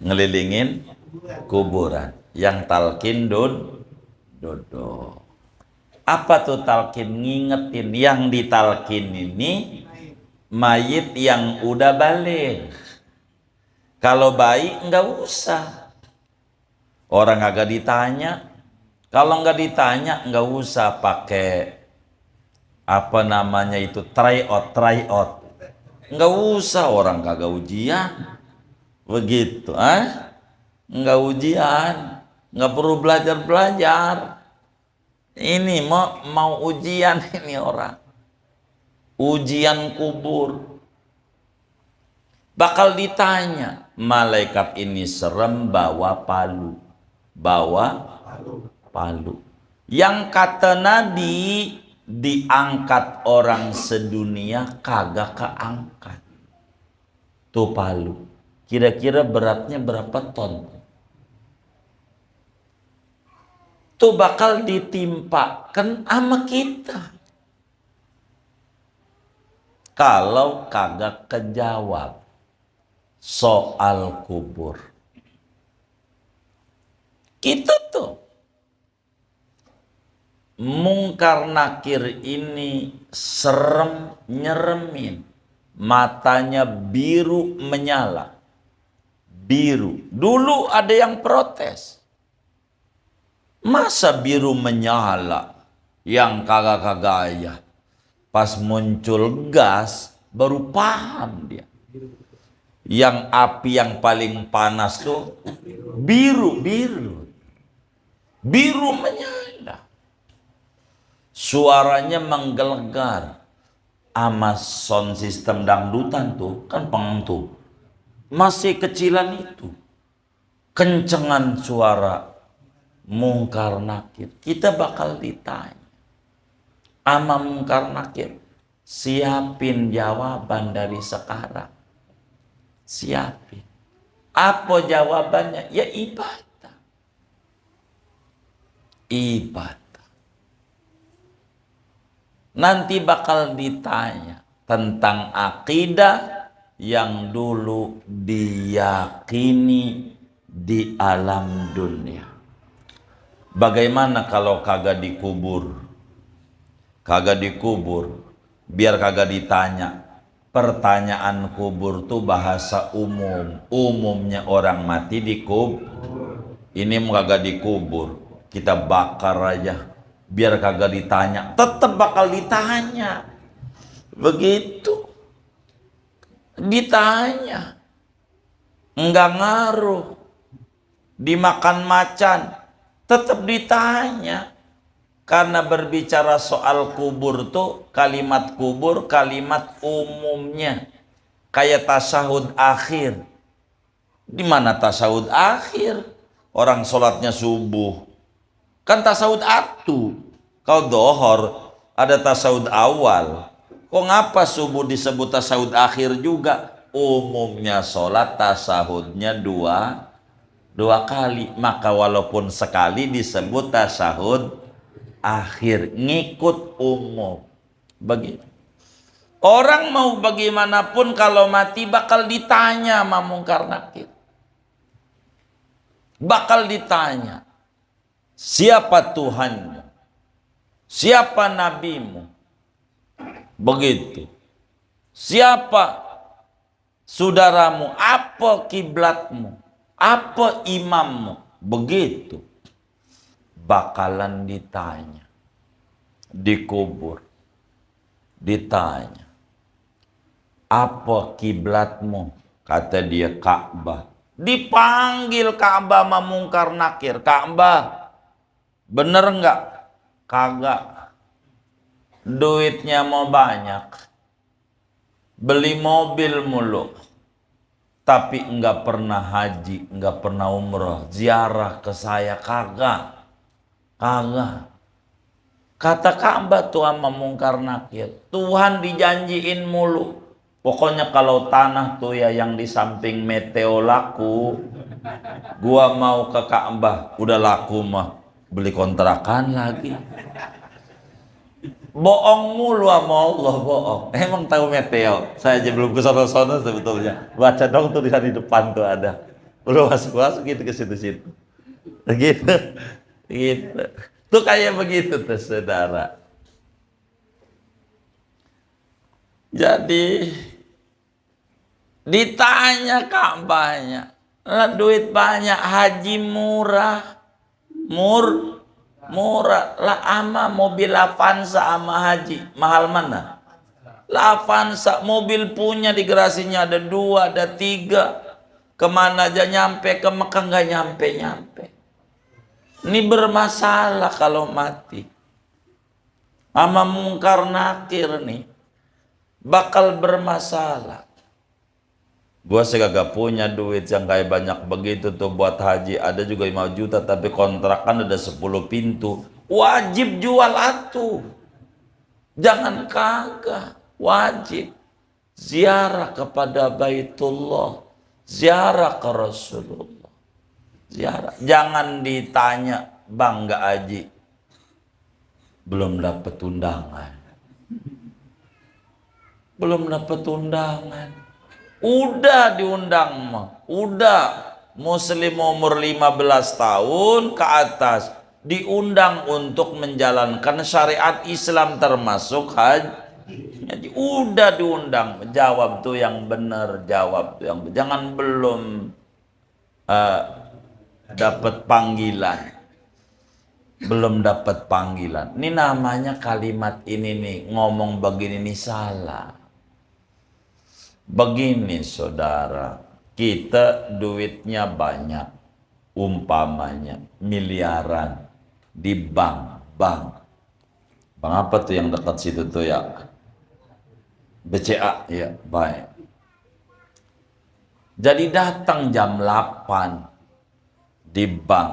ngelilingin kuburan. Yang talkin dodo. Apa tuh talkin? Ngingetin. Yang ditalkin ini mayit yang udah balik. Kalau bayi nggak usah. Orang agak ditanya. Kalau nggak ditanya nggak usah pakai apa namanya itu try out. Nggak usah, orang kagak ujian. Begitu, nggak ujian, nggak perlu belajar. Ini mau ujian ini orang. Ujian kubur. Bakal ditanya, malaikat ini serem bawa palu. Yang kata Nabi, diangkat orang sedunia kagak keangkat. Tuh palu. Kira-kira beratnya berapa ton? Tuh bakal ditimpakan sama kita. Kalau kagak kejawab soal kubur. Kita tuh Mungkar Nakir ini serem nyeremin. Matanya biru menyala. Biru. Dulu ada yang protes. Masa biru menyala? Yang kagak-kagak ya. Pas muncul gas, baru paham dia. Yang api yang paling panas tuh biru menyala. Suaranya menggelegar. Ama sound system dangdutan tuh kan pengentu. Masih kecilan itu. Kencengan suara Mungkar Nakir. Kita bakal ditanya ama Mungkar Nakir. Siapin jawaban dari sekarang. Siapin. Apa jawabannya? Ya ibadah. Nanti bakal ditanya tentang akidah yang dulu diyakini di alam dunia. Bagaimana kalau kagak dikubur? Kagak dikubur, biar kagak ditanya. Pertanyaan kubur tuh bahasa umum. Umumnya orang mati dikubur. Ini kagak dikubur, kita bakar aja. Biar kagak ditanya, tetap bakal ditanya. Begitu. Ditanya. Enggak ngaruh. Dimakan macan, tetap ditanya. Karena berbicara soal kubur tuh, kalimat kubur, kalimat umumnya. Kayak tasahud akhir. Di mana tasahud akhir? Orang sholatnya subuh. Kan tasawuf atu. Kau dohor ada tasawuf awal. Kok ngapa subuh disebut tasawuf akhir juga? Umumnya sholat tasawufnya dua kali. Maka walaupun sekali disebut tasawuf akhir. Ngikut umum. Begitu. Orang mau bagaimanapun kalau mati bakal ditanya sama Mungkar Nakir. Bakal ditanya. Siapa Tuhanmu? Siapa nabimu? Begitu. Siapa saudaramu? Apa kiblatmu? Apa imammu? Begitu. Bakalan ditanya. Dikubur. Ditanya. Apa kiblatmu? Kata dia Ka'bah. Dipanggil Ka'bah sama Mungkar Nakir. Ka'bah, bener nggak? Kagak. Duitnya mau banyak. Beli mobil mulu. Tapi nggak pernah haji, nggak pernah umroh. Ziarah ke saya kagak. Kagak. Kata Ka'bah tuh sama Mungkar Nakir. Tuhan dijanjiin mulu. Pokoknya kalau tanah tuh ya yang di samping Meteo laku. Gua mau ke Ka'bah. Udah laku mah. Beli kontrakan lagi. Bohong mulu sama Allah, bohong. Emang tahu Meteo? Saya aja belum ke sono-sono sebetulnya. Baca dong tuh di depan tuh ada. Belum masuk gitu ke situ-situ. Gitu. Gitu. Tuh kayak begitu tuh saudara. Jadi ditanya Ka'bahnya, lah duit banyak, haji murah, murah lah, ama mobil Avanza ama haji mahal mana? Lah Avanza mobil punya di garasinya ada 2, ada 3, kemana aja nyampe, ke Mekah nggak nyampe. Ini bermasalah kalau mati. Ama mungkar nakir nih bakal bermasalah. Gua segagak punya duit yang kayak banyak begitu tuh buat haji. Ada juga 5 juta tapi kontrakan ada 10 pintu. Wajib jual atuh. Jangan kagak. Wajib. Ziarah kepada Baitullah. Ziarah ke Rasulullah. Ziarah. Jangan ditanya, bang nggak haji. Belum dapat undangan. Belum dapat undangan. Udah diundang mah, udah muslim umur 15 tahun ke atas diundang untuk menjalankan syariat Islam termasuk haji. Jadi udah diundang, jawab tuh yang benar, jawab tuh yang jangan belum dapat panggilan. Belum dapat panggilan. Ini namanya kalimat ini nih, ngomong begini nih salah. Begini saudara, kita duitnya banyak, umpamanya miliaran di bank apa tuh yang dekat situ tuh ya, BCA ya, baik. Jadi datang jam 8 di bank,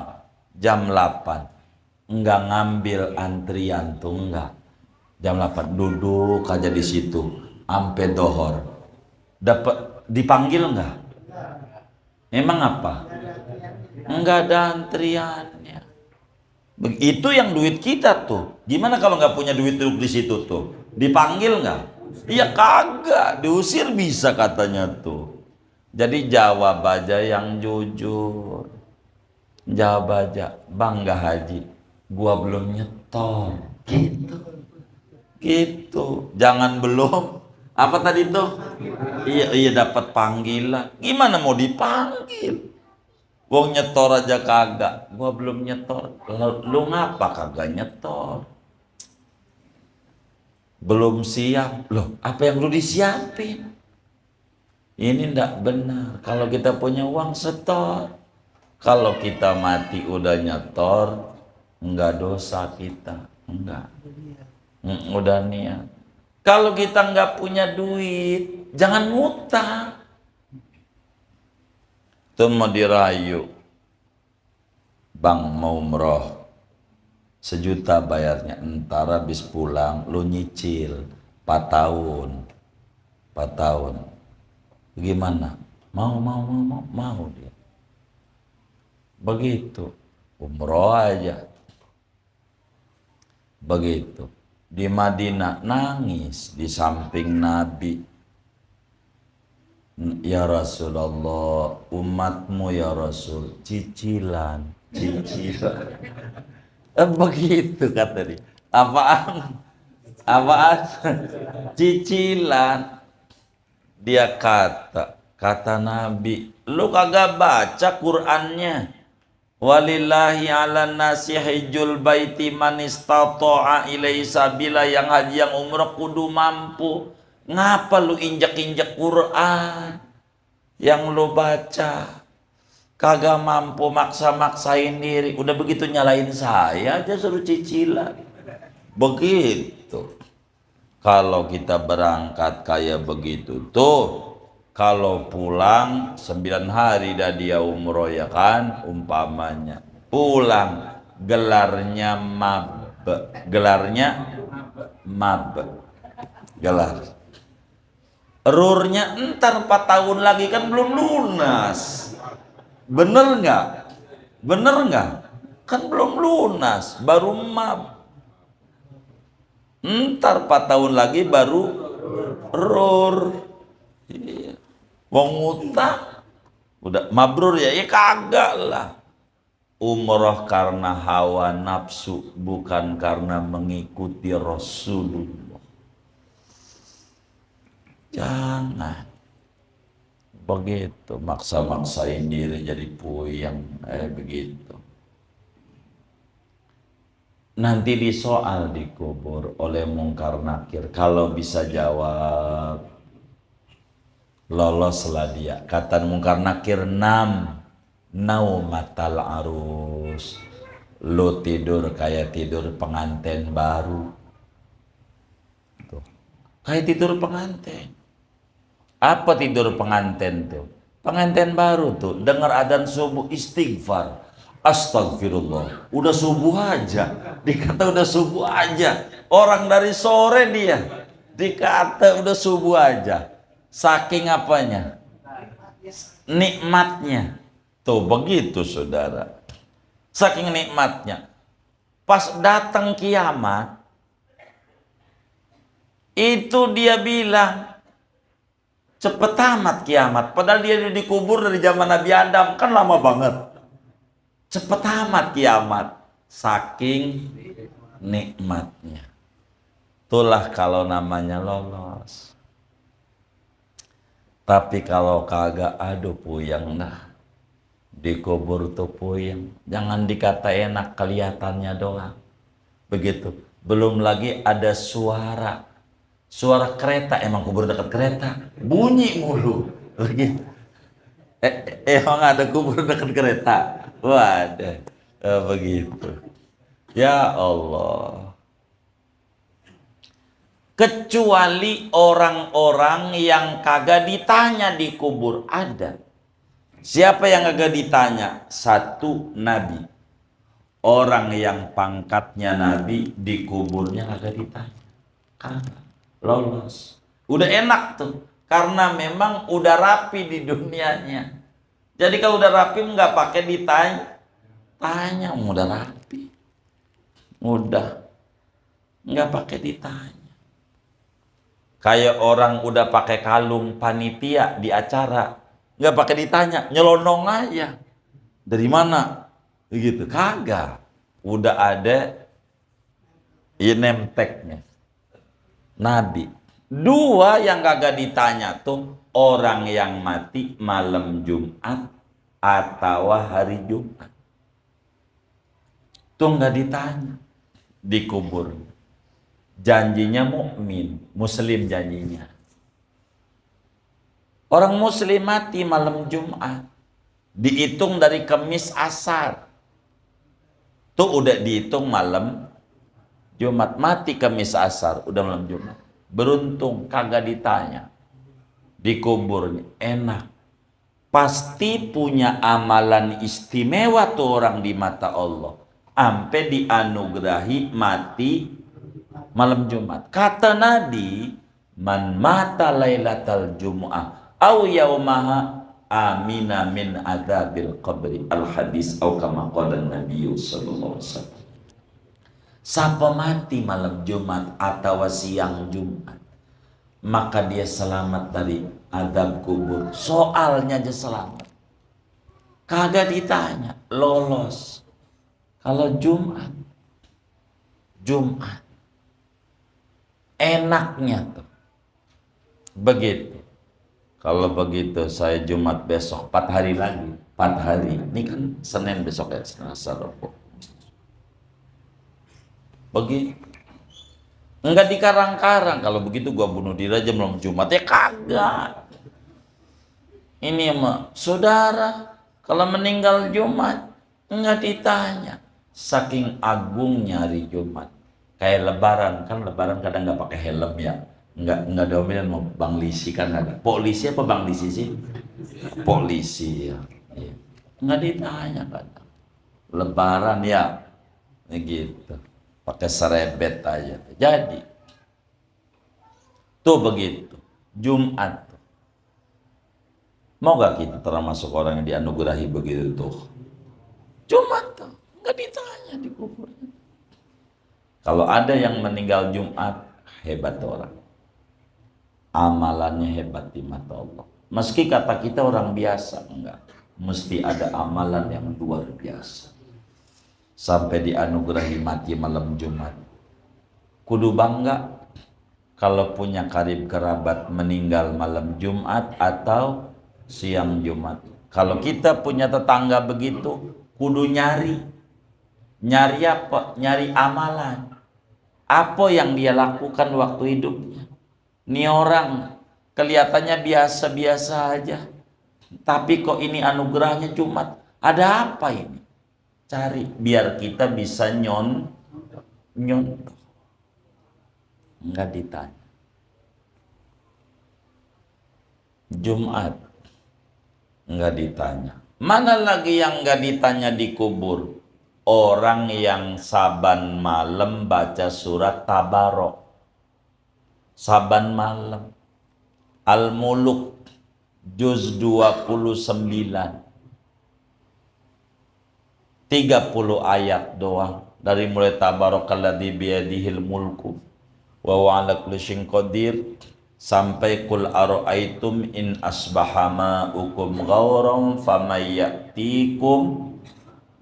jam 8 enggak ngambil antrian tuh, enggak, jam 8 duduk aja di situ sampai dohor. Dapat dipanggil enggak? Emang apa? Enggak ada antriannya. Itu yang duit kita tuh. Gimana kalau nggak punya duit duduk di situ tuh? Dipanggil nggak? Iya kagak, diusir bisa katanya tuh. Jadi jawab aja yang jujur. Jawab aja, bang nggak haji, gua belum nyetor. Gitu. Jangan belum. Apa tadi tuh? Iya dapat panggilan. Gimana mau dipanggil? Wong nyetor aja kagak. Gua belum nyetor. Lu ngapa kagak nyetor? Belum siap. Loh, apa yang lu disiapin? Ini ndak benar. Kalau kita punya uang setor. Kalau kita mati udah nyetor, enggak dosa kita. Enggak. Udah niat. Kalau kita nggak punya duit, jangan ngutang. Tuh mau dirayu, bang mau umroh 1 juta bayarnya, entar habis pulang lu nyicil 4 tahun. Gimana? Mau dia. Begitu, umroh aja. Begitu. Di Madinah nangis di samping Nabi. Ya Rasulullah, umatmu ya Rasul, cicilan. Begitu kata dia. Apaan? Cicilan. Dia kata Nabi, lu kagak baca Qur'annya? Walillahi ala nasi hijjul baiti man istata'a ilaihi sabila, yang haji yang umrah kudu mampu. Ngapa lu injak-injak Quran yang lu baca? Kagak mampu, maksa-maksain diri. Udah begitu nyalain saya aja suruh cicilan. Begitu. Kalau kita berangkat kayak begitu tuh, kalau pulang 9 hari dah dia umroh ya kan, umpamanya pulang gelarnya mab, gelar rurnya entar 4 tahun lagi kan belum lunas. Bener nggak kan belum lunas, baru mab, entar 4 tahun lagi baru rur. Wong utang Udah mabrur ya? Ya kagak lah. Umroh karena hawa nafsu, bukan karena mengikuti Rasulullah. Jangan begitu maksa-maksain diri jadi puyeng begitu. Nanti disoal dikubur oleh mungkar nakir. Kalau bisa jawab, loloslah dia. Kata mungkar nakir, naumatal arus. Lu tidur kayak tidur pengantin baru. Tuh. Kayak tidur pengantin. Apa tidur pengantin tuh? Pengantin baru tuh, dengar adzan subuh istighfar. Astagfirullah, udah subuh aja, dikata udah subuh aja. Orang dari sore dia, dikata udah subuh aja. Saking apanya? Nikmatnya. Tuh begitu saudara. Saking nikmatnya. Pas datang kiamat, itu dia bilang, cepet amat kiamat. Padahal dia dikubur dari zaman Nabi Adam, kan lama banget. Cepet amat kiamat, saking nikmatnya. Itulah kalau namanya lolos. Tapi kalau kagak, aduh puyeng dah. Dikubur tuh puyeng. Jangan dikata enak, kelihatannya doang. Begitu. Belum lagi ada suara. Suara kereta, emang kubur dekat kereta. Bunyi mulu. Begitu. Emang ada kubur dekat kereta? Waduh, begitu. Ya Allah. Kecuali orang-orang yang kagak ditanya di kubur ada. Siapa yang kagak ditanya? Satu, Nabi. Orang yang pangkatnya Nabi di kuburnya kagak ditanya. Kagak. Lolos. Udah enak tuh. Karena memang udah rapi di dunianya. Jadi kalau udah rapi nggak pakai ditanya, tanya udah rapi, udah nggak pakai ditanya. Kayak orang udah pakai kalung panitia di acara, nggak pakai ditanya, nyelonong aja. Dari mana? Begitu, kagak. Udah ada name tag-nya. Nabi. Dua yang kagak ditanya tuh, orang yang mati malam Jumat atau hari Jumat. Tuh nggak ditanya, dikubur. Janjinya mukmin, muslim janjinya. Orang muslim mati malam Jumat, dihitung dari Kamis Asar. Tuh udah dihitung malam Jumat, mati Kamis Asar, udah malam Jumat. Beruntung kagak ditanya. Dikuburnya enak. Pasti punya amalan istimewa tuh orang di mata Allah. Sampai dianugerahi mati malam Jumat. Kata Nabi, man mata lailatal jumu'ah au yaumaha amina min adzabil qabri. Al hadis au kama qala Nabi sallallahu alaihi wasallam. Siapa mati malam Jumat atau siang Jumat, maka dia selamat dari azab kubur. Soalnya aja selamat. Kagak ditanya, lolos. Kalau Jumat, enaknya tuh. Begitu. Kalau begitu saya Jumat besok, 4 hari lagi. 4 hari. Ini kan Senin besok ya, Selasa, Rabu. Begitu. Enggak dikarang-karang. Kalau begitu gua bunuh diri aja malam Jumat. Ya kagak. Ini mah saudara, kalau meninggal Jumat enggak ditanya. Saking agungnya hari Jumat. Kayak lebaran, kan lebaran kadang enggak pakai helm ya. Enggak dominan mau Bang Lisi kan ada. Polisi apa Bang Lisi sih? Polisi ya. Iya. Enggak ditanya kadang. Lebaran ya. Gitu. Pakai serebet aja. Jadi tuh begitu Jumat. Mau gak kita termasuk orang yang dianugerahi begitu tuh? Jumat tuh nggak ditanya di kuburnya. Kalau ada yang meninggal Jumat, hebat orang. Amalannya hebat di mata Allah. Meski kata kita orang biasa, enggak. Mesti ada amalan yang luar biasa. Sampai dianugerahi mati malam Jumat. Kudu bangga kalau punya karib kerabat meninggal malam Jumat atau siang Jumat. Kalau kita punya tetangga begitu, kudu nyari. Nyari apa? Nyari amalan. Apa yang dia lakukan waktu hidupnya. Ini orang kelihatannya biasa-biasa aja. Tapi kok ini anugerahnya Jumat. Ada apa ini? Cari biar kita bisa nyontoh. Enggak ditanya. Jumat enggak ditanya. Mana lagi yang enggak ditanya di kubur? Orang yang saban malam baca surat Tabarok. Saban malam. Al-Muluk juz 29. 30 ayat doang. Dari mulai Tabarakalladzi biyadihil mulku wa huwa ala kulli syai'in qadir sampai qul ara'aitum in asbaha ma'ukum ghauran famay ya'tikum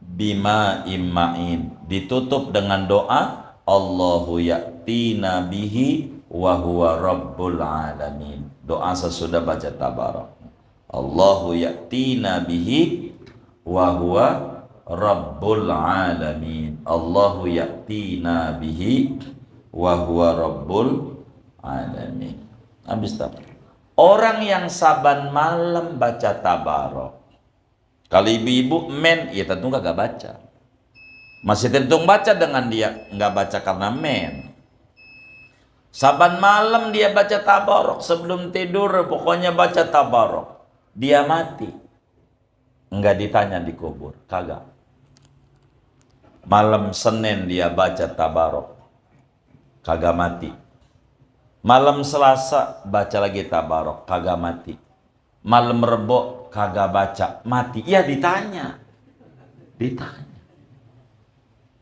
bima imma'in. Ditutup dengan doa Allahu ya'tina bihi wa huwa rabbul alamin. Doa sesudah baca Tabarak. Allahu ya'tina bihi wa huwa rabbul alamin. Allahu ya'tina bihi wa huwa rabbul alamin. Habis tak? Orang yang saban malam baca Tabarok. Kalau ibu-ibu men, ya tentu gak baca. Masih terhitung baca dengan dia, nggak baca karena men. Saban malam dia baca Tabarok sebelum tidur, pokoknya baca Tabarok. Dia mati, nggak ditanya di kubur, kagak. Malam Senin dia baca Tabarok, kagak mati. Malam Selasa baca lagi Tabarok, kagak mati. Malam Rebo kagak baca, mati. Ya ditanya.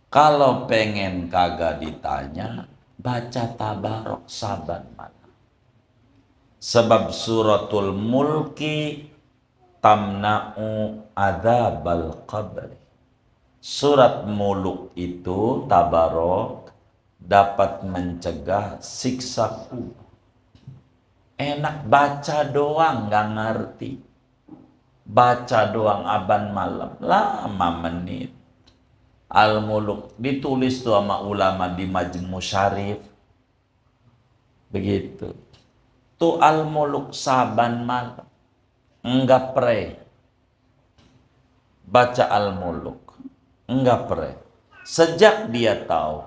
Kalau pengen kagak ditanya, baca Tabarok saban malam. Sebab suratul mulki tamna'u adzabal qabri. Surat muluk itu Tabarok dapat mencegah siksa kubur. Enak baca doang, nggak ngerti. Baca doang aban malam, lama menit. Al-Muluk ditulis tuh sama ulama di Majmu Syarif. Begitu. Tuh Al-Muluk saban malam. Enggak pre. Baca Al-Muluk. Enggak pre. Sejak dia tahu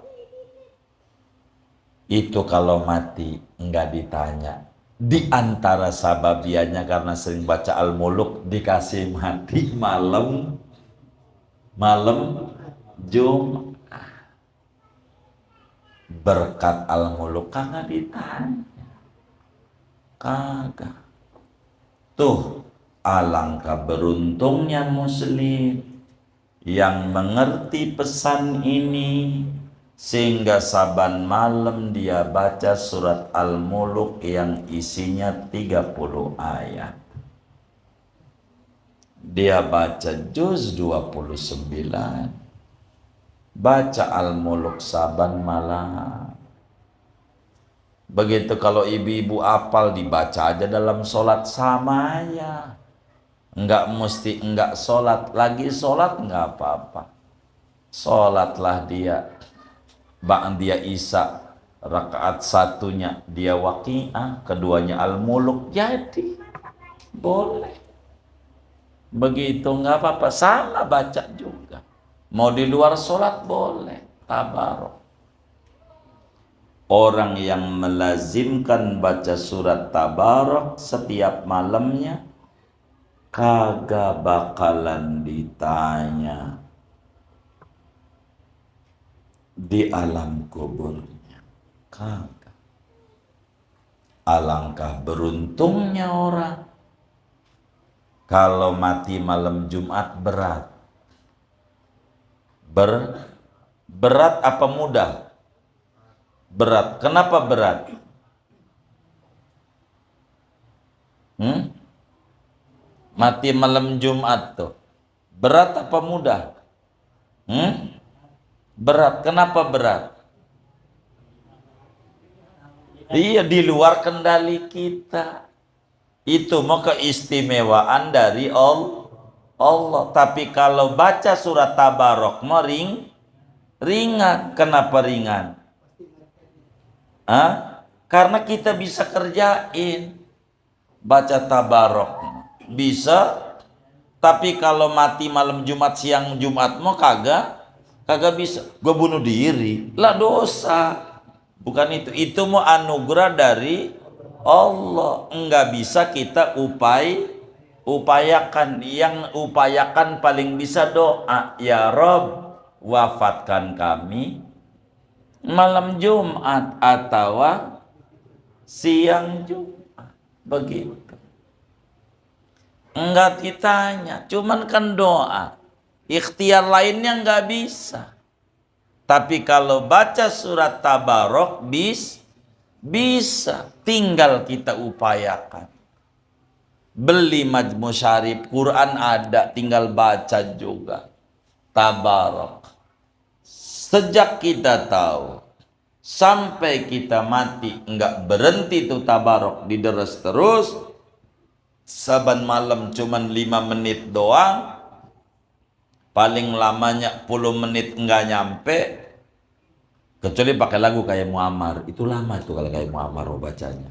itu kalau mati enggak ditanya. Di antara sababiannya karena sering baca Al-Muluk dikasih mati malam Jumat. Berkat Al-Muluk kagak ditanya. Kagak. Tuh alangkah beruntungnya muslim yang mengerti pesan ini, sehingga saban malam dia baca surat Al-Muluk yang isinya 30 ayat. Dia baca juz 29. Baca Al-Muluk saban malam. Begitu kalau ibu-ibu apal dibaca aja dalam sholat sama ya. Enggak sholat. Lagi sholat enggak apa-apa. Sholatlah dia. Ba'diyah Isya rakaat satunya dia Waqiah, keduanya Al-Muluk, jadi boleh begitu, nggak apa-apa, sama baca juga. Mau di luar sholat boleh Tabarok. Orang yang melazimkan baca surat Tabarok setiap malamnya kagak bakalan ditanya di alam kuburnya. Kagak. Alangkah beruntungnya orang kalau mati malam Jumat. Berat apa mudah? Berat. Kenapa berat? Mati malam Jumat tuh. Berat apa mudah? Berat. Kenapa berat? Iya, di luar kendali kita. Itu mau keistimewaan dari Allah. Tapi kalau baca surat Tabarok mau ringan. Kenapa ringan? Karena kita bisa kerjain baca Tabarok. Bisa. Tapi kalau mati malam Jumat siang Jumat mau kagak bisa. Gue bunuh diri lah, dosa. Bukan itu. Itu mau anugerah dari Allah. Enggak bisa kita upayakan. Yang upayakan paling bisa doa, ya Rob, wafatkan kami malam Jumat atau siang Jumat. Begitu. Enggak ditanya, cuman kan doa. Ikhtiar lainnya enggak bisa. Tapi kalau baca surat Tabarok bisa, tinggal kita upayakan. Beli Majmu Syarif, Quran ada, tinggal baca juga Tabarok. Sejak kita tahu sampai kita mati enggak berhenti tuh Tabarok, dideres terus. Saban malam cuman 5 menit doang, paling lamanya 10 menit enggak nyampe, kecuali pakai lagu kayak Muammar. Itu lama itu kalau kayak Muammar bacanya.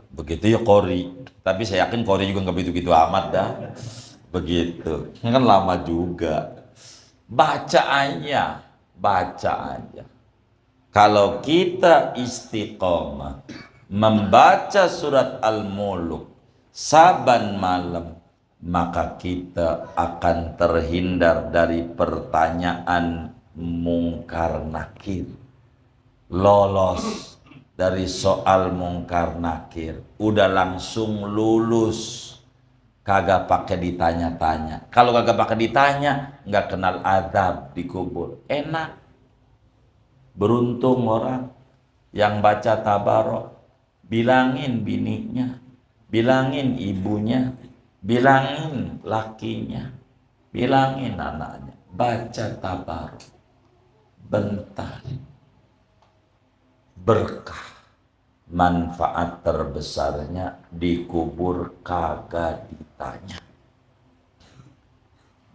Begitu ya Qori, tapi saya yakin Qori juga nggak begitu-begitu amat dah. Begitu, kan lama juga. Baca aja. Kalau kita istiqomah membaca surat Al-Muluk saban malam, maka kita akan terhindar dari pertanyaan mungkar nakir. Lolos dari soal mungkar nakir, udah langsung lulus. Kagak pakai ditanya-tanya. Kalau kagak pakai ditanya, nggak kenal azab di kubur. Enak. Beruntung orang yang baca Tabarok. Bilangin bininya, bilangin ibunya, bilangin lakinya, bilangin anaknya. Baca Tabarok. Bentar. Berkah. Manfaat terbesarnya dikubur kagak ditanya.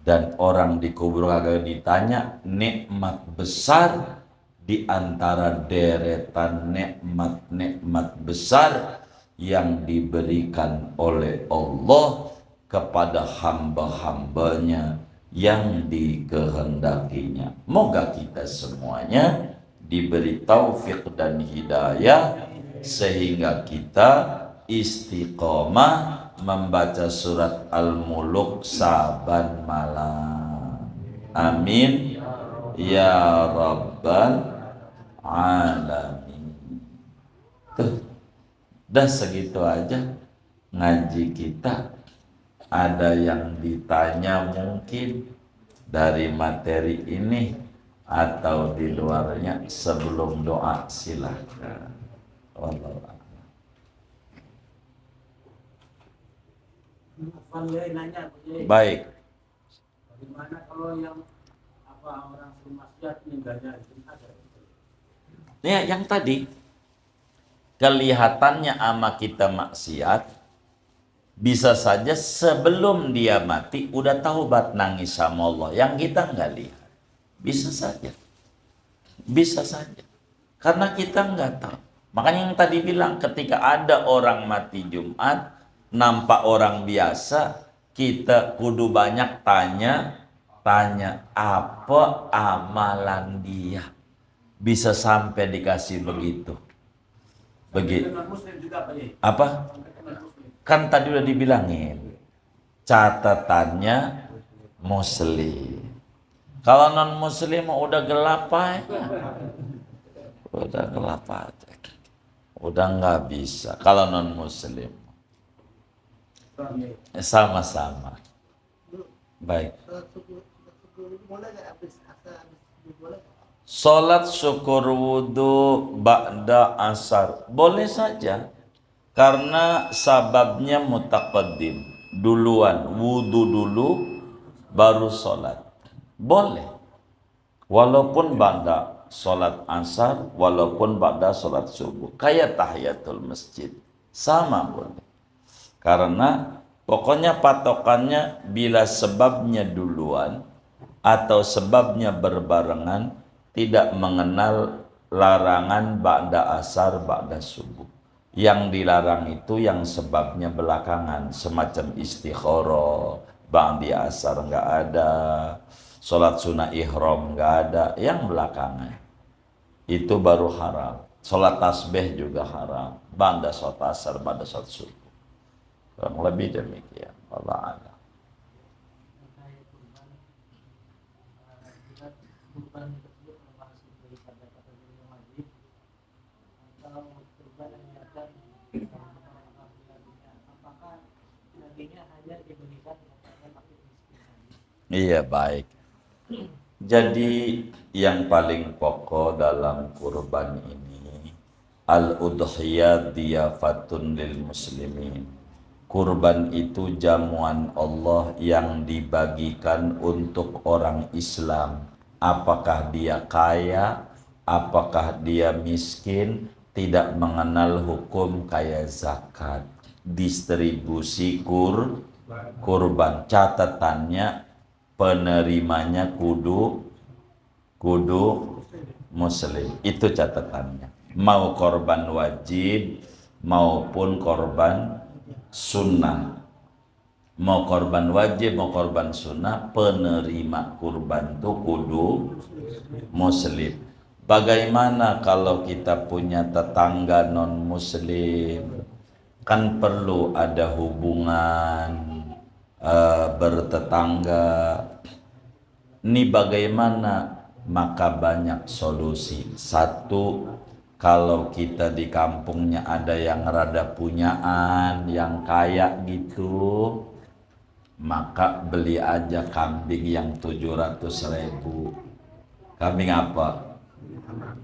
Dan orang dikubur kagak ditanya, nikmat besar di antara deretan nikmat-nikmat besar yang diberikan oleh Allah kepada hamba-hambanya yang dikehendakinya. Moga kita semuanya diberi taufik dan hidayah sehingga kita istiqomah membaca surat Al-Muluk saban malam. Amin ya rabbal alamin. Tuh, dah segitu aja ngaji kita. Ada yang ditanya mungkin dari materi ini atau di luarnya, sebelum doa silahkan. Baik. Bagaimana kalau yang orang bermaksiat meninggalnya itu ada? Ya, yang tadi kelihatannya ama kita maksiat, bisa saja sebelum dia mati udah taubat nangis sama Allah yang kita nggak lihat. Bisa saja. Karena kita nggak tahu. Makanya yang tadi bilang, ketika ada orang mati Jumat, nampak orang biasa, kita kudu banyak tanya apa amalan dia. Bisa sampai dikasih begitu. Apa? Kan tadi udah dibilangin, catatannya muslim. Kalau non muslim udah gelap aja. Udah nggak bisa. Kalau non muslim sama-sama. Baik. Salat syukur wudu ba'da asar boleh saja, karena sababnya mutaqaddim. duluan, wudu dulu baru sholat, boleh. Walaupun ba'da sholat asar, walaupun ba'da sholat subuh, kayak tahiyatul masjid, sama boleh. Karena pokoknya patokannya bila sebabnya duluan atau sebabnya berbarengan, tidak mengenal larangan ba'da asar, ba'da subuh. Yang dilarang itu yang sebabnya belakangan, semacam istikharah, ba'di asar nggak ada, sholat sunnah ihram nggak ada, yang belakangan itu baru haram. Sholat tasbih juga haram, ba'da sholat asar, ba'da sholat subuh. Kurang lebih demikian. Allah a'lam. Jika kurban tersebut termasuk daripada kategori yang wajib atau kurban yang niatkan apakah dagingnya hanya diberikan kepada fakir miskin saja? Iya, baik. Jadi yang paling pokok dalam kurban ini, al-udhiyah diyafatun lil muslimin. Kurban itu jamuan Allah yang dibagikan untuk orang Islam. Apakah dia kaya, apakah dia miskin, tidak mengenal hukum kayak zakat. Distribusi kurban. Catatannya penerimanya kudu muslim. Itu catatannya. Mau korban wajib maupun korban sunnah. Mau korban wajib mau korban sunnah, penerima kurban itu kudu muslim. Bagaimana kalau kita punya tetangga non muslim? Kan perlu ada hubungan bertetangga. Ini bagaimana? Maka banyak solusi. Satu, kalau kita di kampungnya ada yang rada punyaan, yang kaya gitu, maka beli aja kambing yang 700.000. Kambing apa?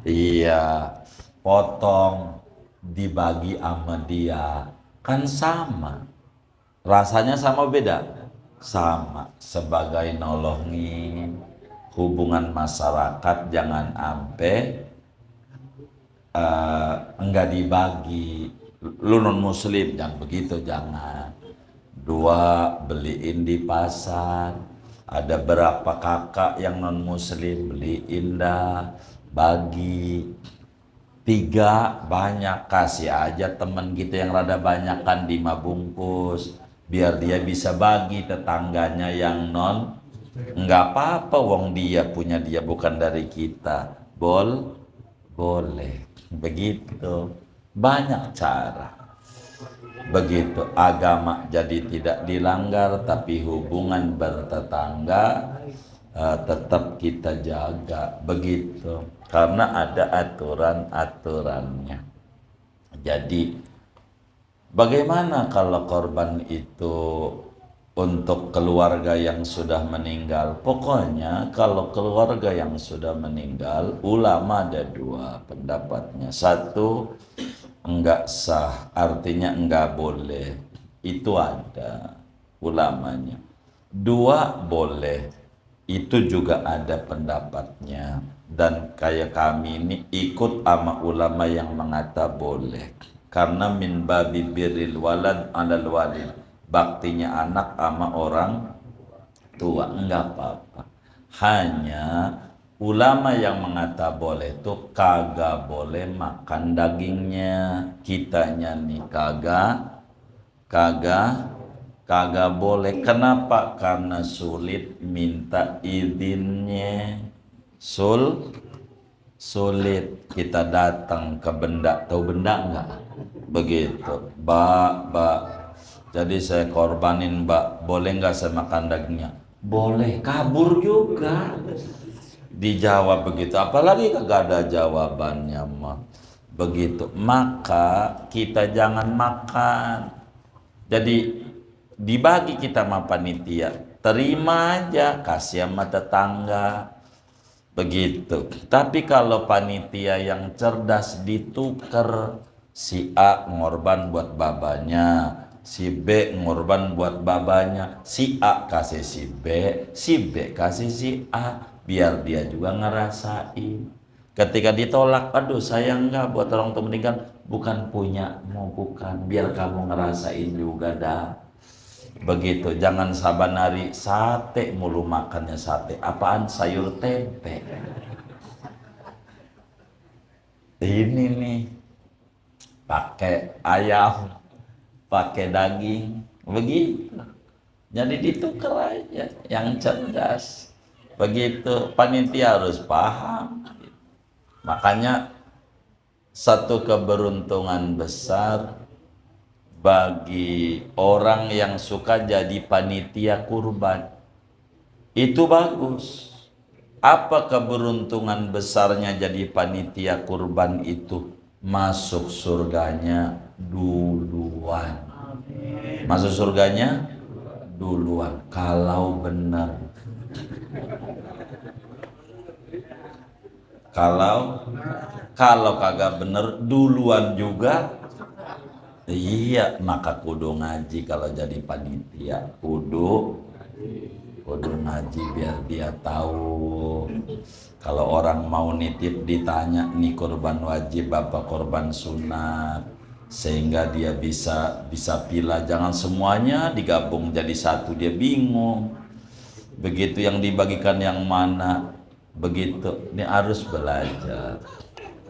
Iya, potong, dibagi sama dia. Kan sama. Rasanya sama beda? Sama. Sebagai nolongin hubungan masyarakat, jangan sampai enggak dibagi. Lu non muslim jangan begitu, jangan. Dua, beliin di pasar. Ada berapa kakak yang non muslim, beliin dah, bagi. Tiga, banyak, kasih aja temen kita yang rada banyak kan 5 bungkus, biar dia bisa bagi tetangganya yang non. Enggak apa-apa, wong dia punya dia, bukan dari kita. Boleh. Begitu. Banyak cara. Begitu agama jadi tidak dilanggar, tapi hubungan bertetangga tetap kita jaga. Begitu. Karena ada aturan-aturannya. Jadi bagaimana kalau korban itu untuk keluarga yang sudah meninggal? Pokoknya kalau keluarga yang sudah meninggal, ulama ada 2 pendapatnya. Satu, enggak sah, artinya enggak boleh. Itu ada ulamanya. 2, boleh. Itu juga ada pendapatnya. Dan kayak kami ini ikut sama ulama yang mengata boleh. Karena min babi birril walad alal walid. Baktinya anak sama orang tua, enggak apa-apa. Hanya ulama yang mengata boleh itu kagak boleh makan dagingnya. Kitanya nih kagak boleh. Kenapa? Karena sulit minta izinnya. Sulit kita datang ke benda. Tahu benda enggak? Begitu. Mbak, jadi saya korbanin mbak, boleh nggak saya makan dagingnya? Boleh. Kabur juga. Dijawab begitu, apalagi kagak ada jawabannya mah. Begitu. Maka kita jangan makan. Jadi dibagi kita sama panitia, terima aja, kasih sama tetangga. Begitu. Tapi kalau panitia yang cerdas, ditukar. Si A ngorban buat babanya, si B ngorban buat babanya, si A kasih si B kasih si A, biar dia juga ngerasain. Ketika ditolak, aduh sayang nggak buat orang tua meninggal, bukan punya, mau bukan, biar kamu ngerasain juga dah. Begitu, jangan saban hari sate mulu makannya sate, apaan sayur tempe. Ini nih pakai ayam, pakai daging, begitu. Jadi ditukar aja, yang cerdas. Begitu, panitia harus paham. Makanya satu keberuntungan besar bagi orang yang suka jadi panitia kurban. Itu bagus. Apa keberuntungan besarnya jadi panitia kurban itu? Masuk surganya duluan. Masuk surganya duluan. Kalau benar. Kalau kagak bener duluan juga. Iya, maka kudu ngaji kalau jadi panitia. Kudu ngaji biar dia tahu. Kalau orang mau nitip ditanya nih korban wajib apa korban sunat, sehingga dia bisa pilih. Jangan semuanya digabung jadi satu, dia bingung. Begitu yang dibagikan yang mana, begitu. Ini harus belajar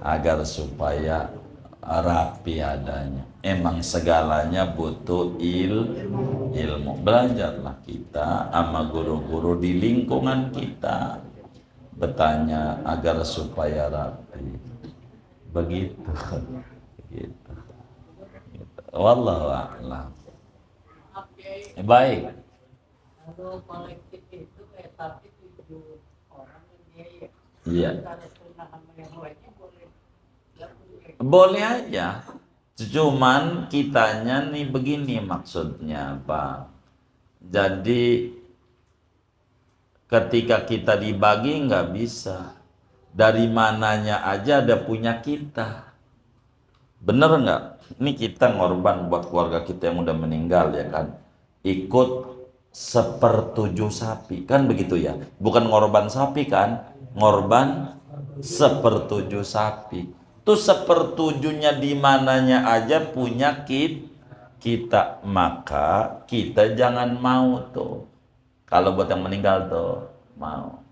agar supaya rapi adanya. Emang segalanya butuh ilmu. Belajarlah kita sama guru-guru di lingkungan kita, bertanya agar supaya rapi. Begitu. Gitu. Wallahu a'lam. Baik. Kalau kolektif itu tapi 7 orang yang dia Iya. kalau sunnah sama yang lainnya boleh. Boleh aja. Cuman kitanya nih begini maksudnya, Pak. Jadi ketika kita dibagi nggak bisa. Dari mananya aja ada punya kita. Bener nggak? Ini kita ngorban buat keluarga kita yang udah meninggal ya kan. Ikut 1/7 sapi kan begitu ya. Bukan ngorban sapi kan, ngorban 1/7 sapi. Tuh 1/7-nya di mananya aja punya kita, maka kita jangan mau tuh. Kalau buat yang meninggal tuh mau.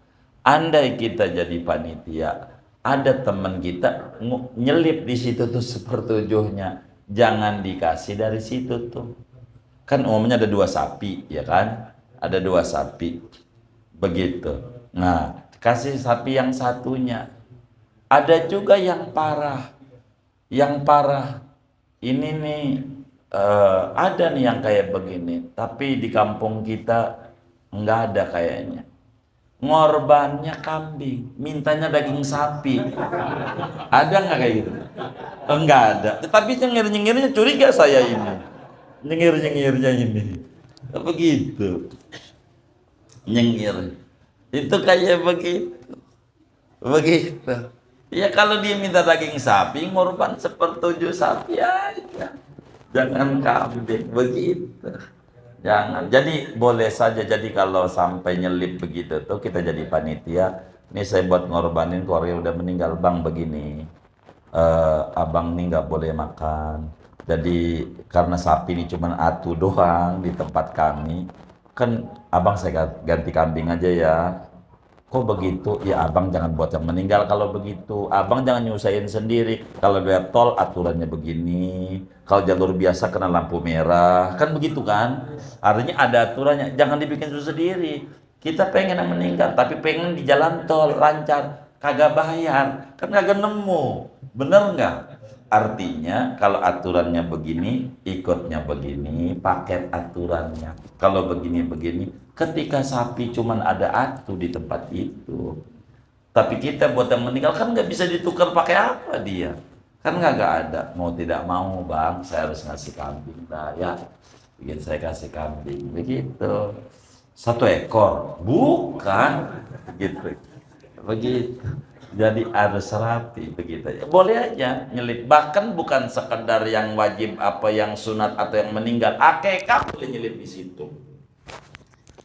Andai kita jadi panitia, ada teman kita nyelip di situ tuh 1/7-nya, jangan dikasih dari situ tuh. Kan umumnya ada 2 sapi, ya kan? Ada 2 sapi, begitu. Nah, kasih sapi yang satunya. Ada juga yang parah. Ini nih ada nih yang kayak begini, tapi di kampung kita nggak ada kayaknya. Ngorbannya kambing, mintanya daging sapi. Ada nggak kayak gitu? Nggak ada. Tapi nyengir-nyengirnya curiga saya ini. Nyengir-nyengirnya ini. Begitu. Nyengir. Itu kayak begitu. Begitu. Ya kalau dia minta daging sapi, ngorban 1/7 sapi aja. Jangan kambing, begitu. Jangan. Jadi boleh saja. Jadi kalau sampai nyelip begitu tuh kita jadi panitia. Ini saya buat ngorbanin keluarga yang udah meninggal, bang begini. Abang nih nggak boleh makan. Jadi karena sapi ini cuma atu doang di tempat kami. Kan abang saya ganti kambing aja ya. Kok begitu? Ya abang jangan buat yang meninggal kalau begitu. Abang jangan nyusahin sendiri. Kalau lihat tol aturannya begini. Kalau jalur biasa kena lampu merah. Kan begitu kan? Artinya ada aturannya. Jangan dibikin susah sendiri. Kita pengen yang meninggal, tapi pengen di jalan tol lancar. Kagak bayar. Kan kagak nemu. Bener nggak? Artinya kalau aturannya begini, ikutnya begini, paket aturannya. Kalau begini-begini, ketika sapi cuman ada atu di tempat itu, tapi kita buat yang meninggal kan nggak bisa ditukar pakai apa dia? Kan nggak ada. Mau tidak mau bang, saya harus ngasih kambing. Nah ya, bikin saya kasih kambing. Begitu. 1 ekor, bukan gitu. Begitu. Jadi harus rapi begitu ya. Boleh aja nyelip. Bahkan bukan sekedar yang wajib apa yang sunat atau yang meninggal. Akekah boleh nyelip di situ.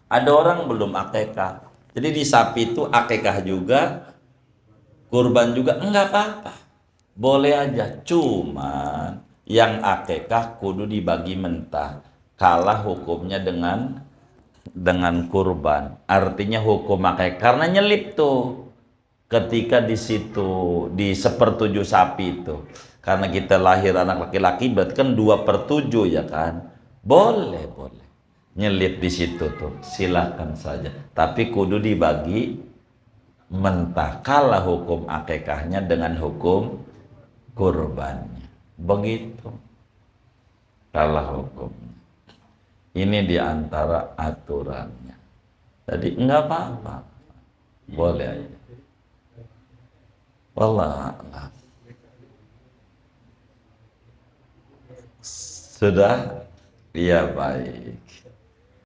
Ada orang belum akekah. Jadi di sapi itu akekah juga, kurban juga enggak apa-apa. Boleh aja. Cuman yang akekah kudu dibagi mentah. Kalah hukumnya dengan kurban. Artinya hukum akekah karena nyelip tuh. Ketika di situ di 1/7 sapi itu, karena kita lahir anak laki-laki berarti kan 2/7 ya kan, boleh nyelip di situ tuh, silahkan saja, tapi kudu dibagi mentah. Kalah hukum akekahnya dengan hukum kurbannya, begitu kalah hukumnya. Ini diantara aturannya, jadi enggak apa-apa, boleh aja. Wallah, sudah? Iya baik.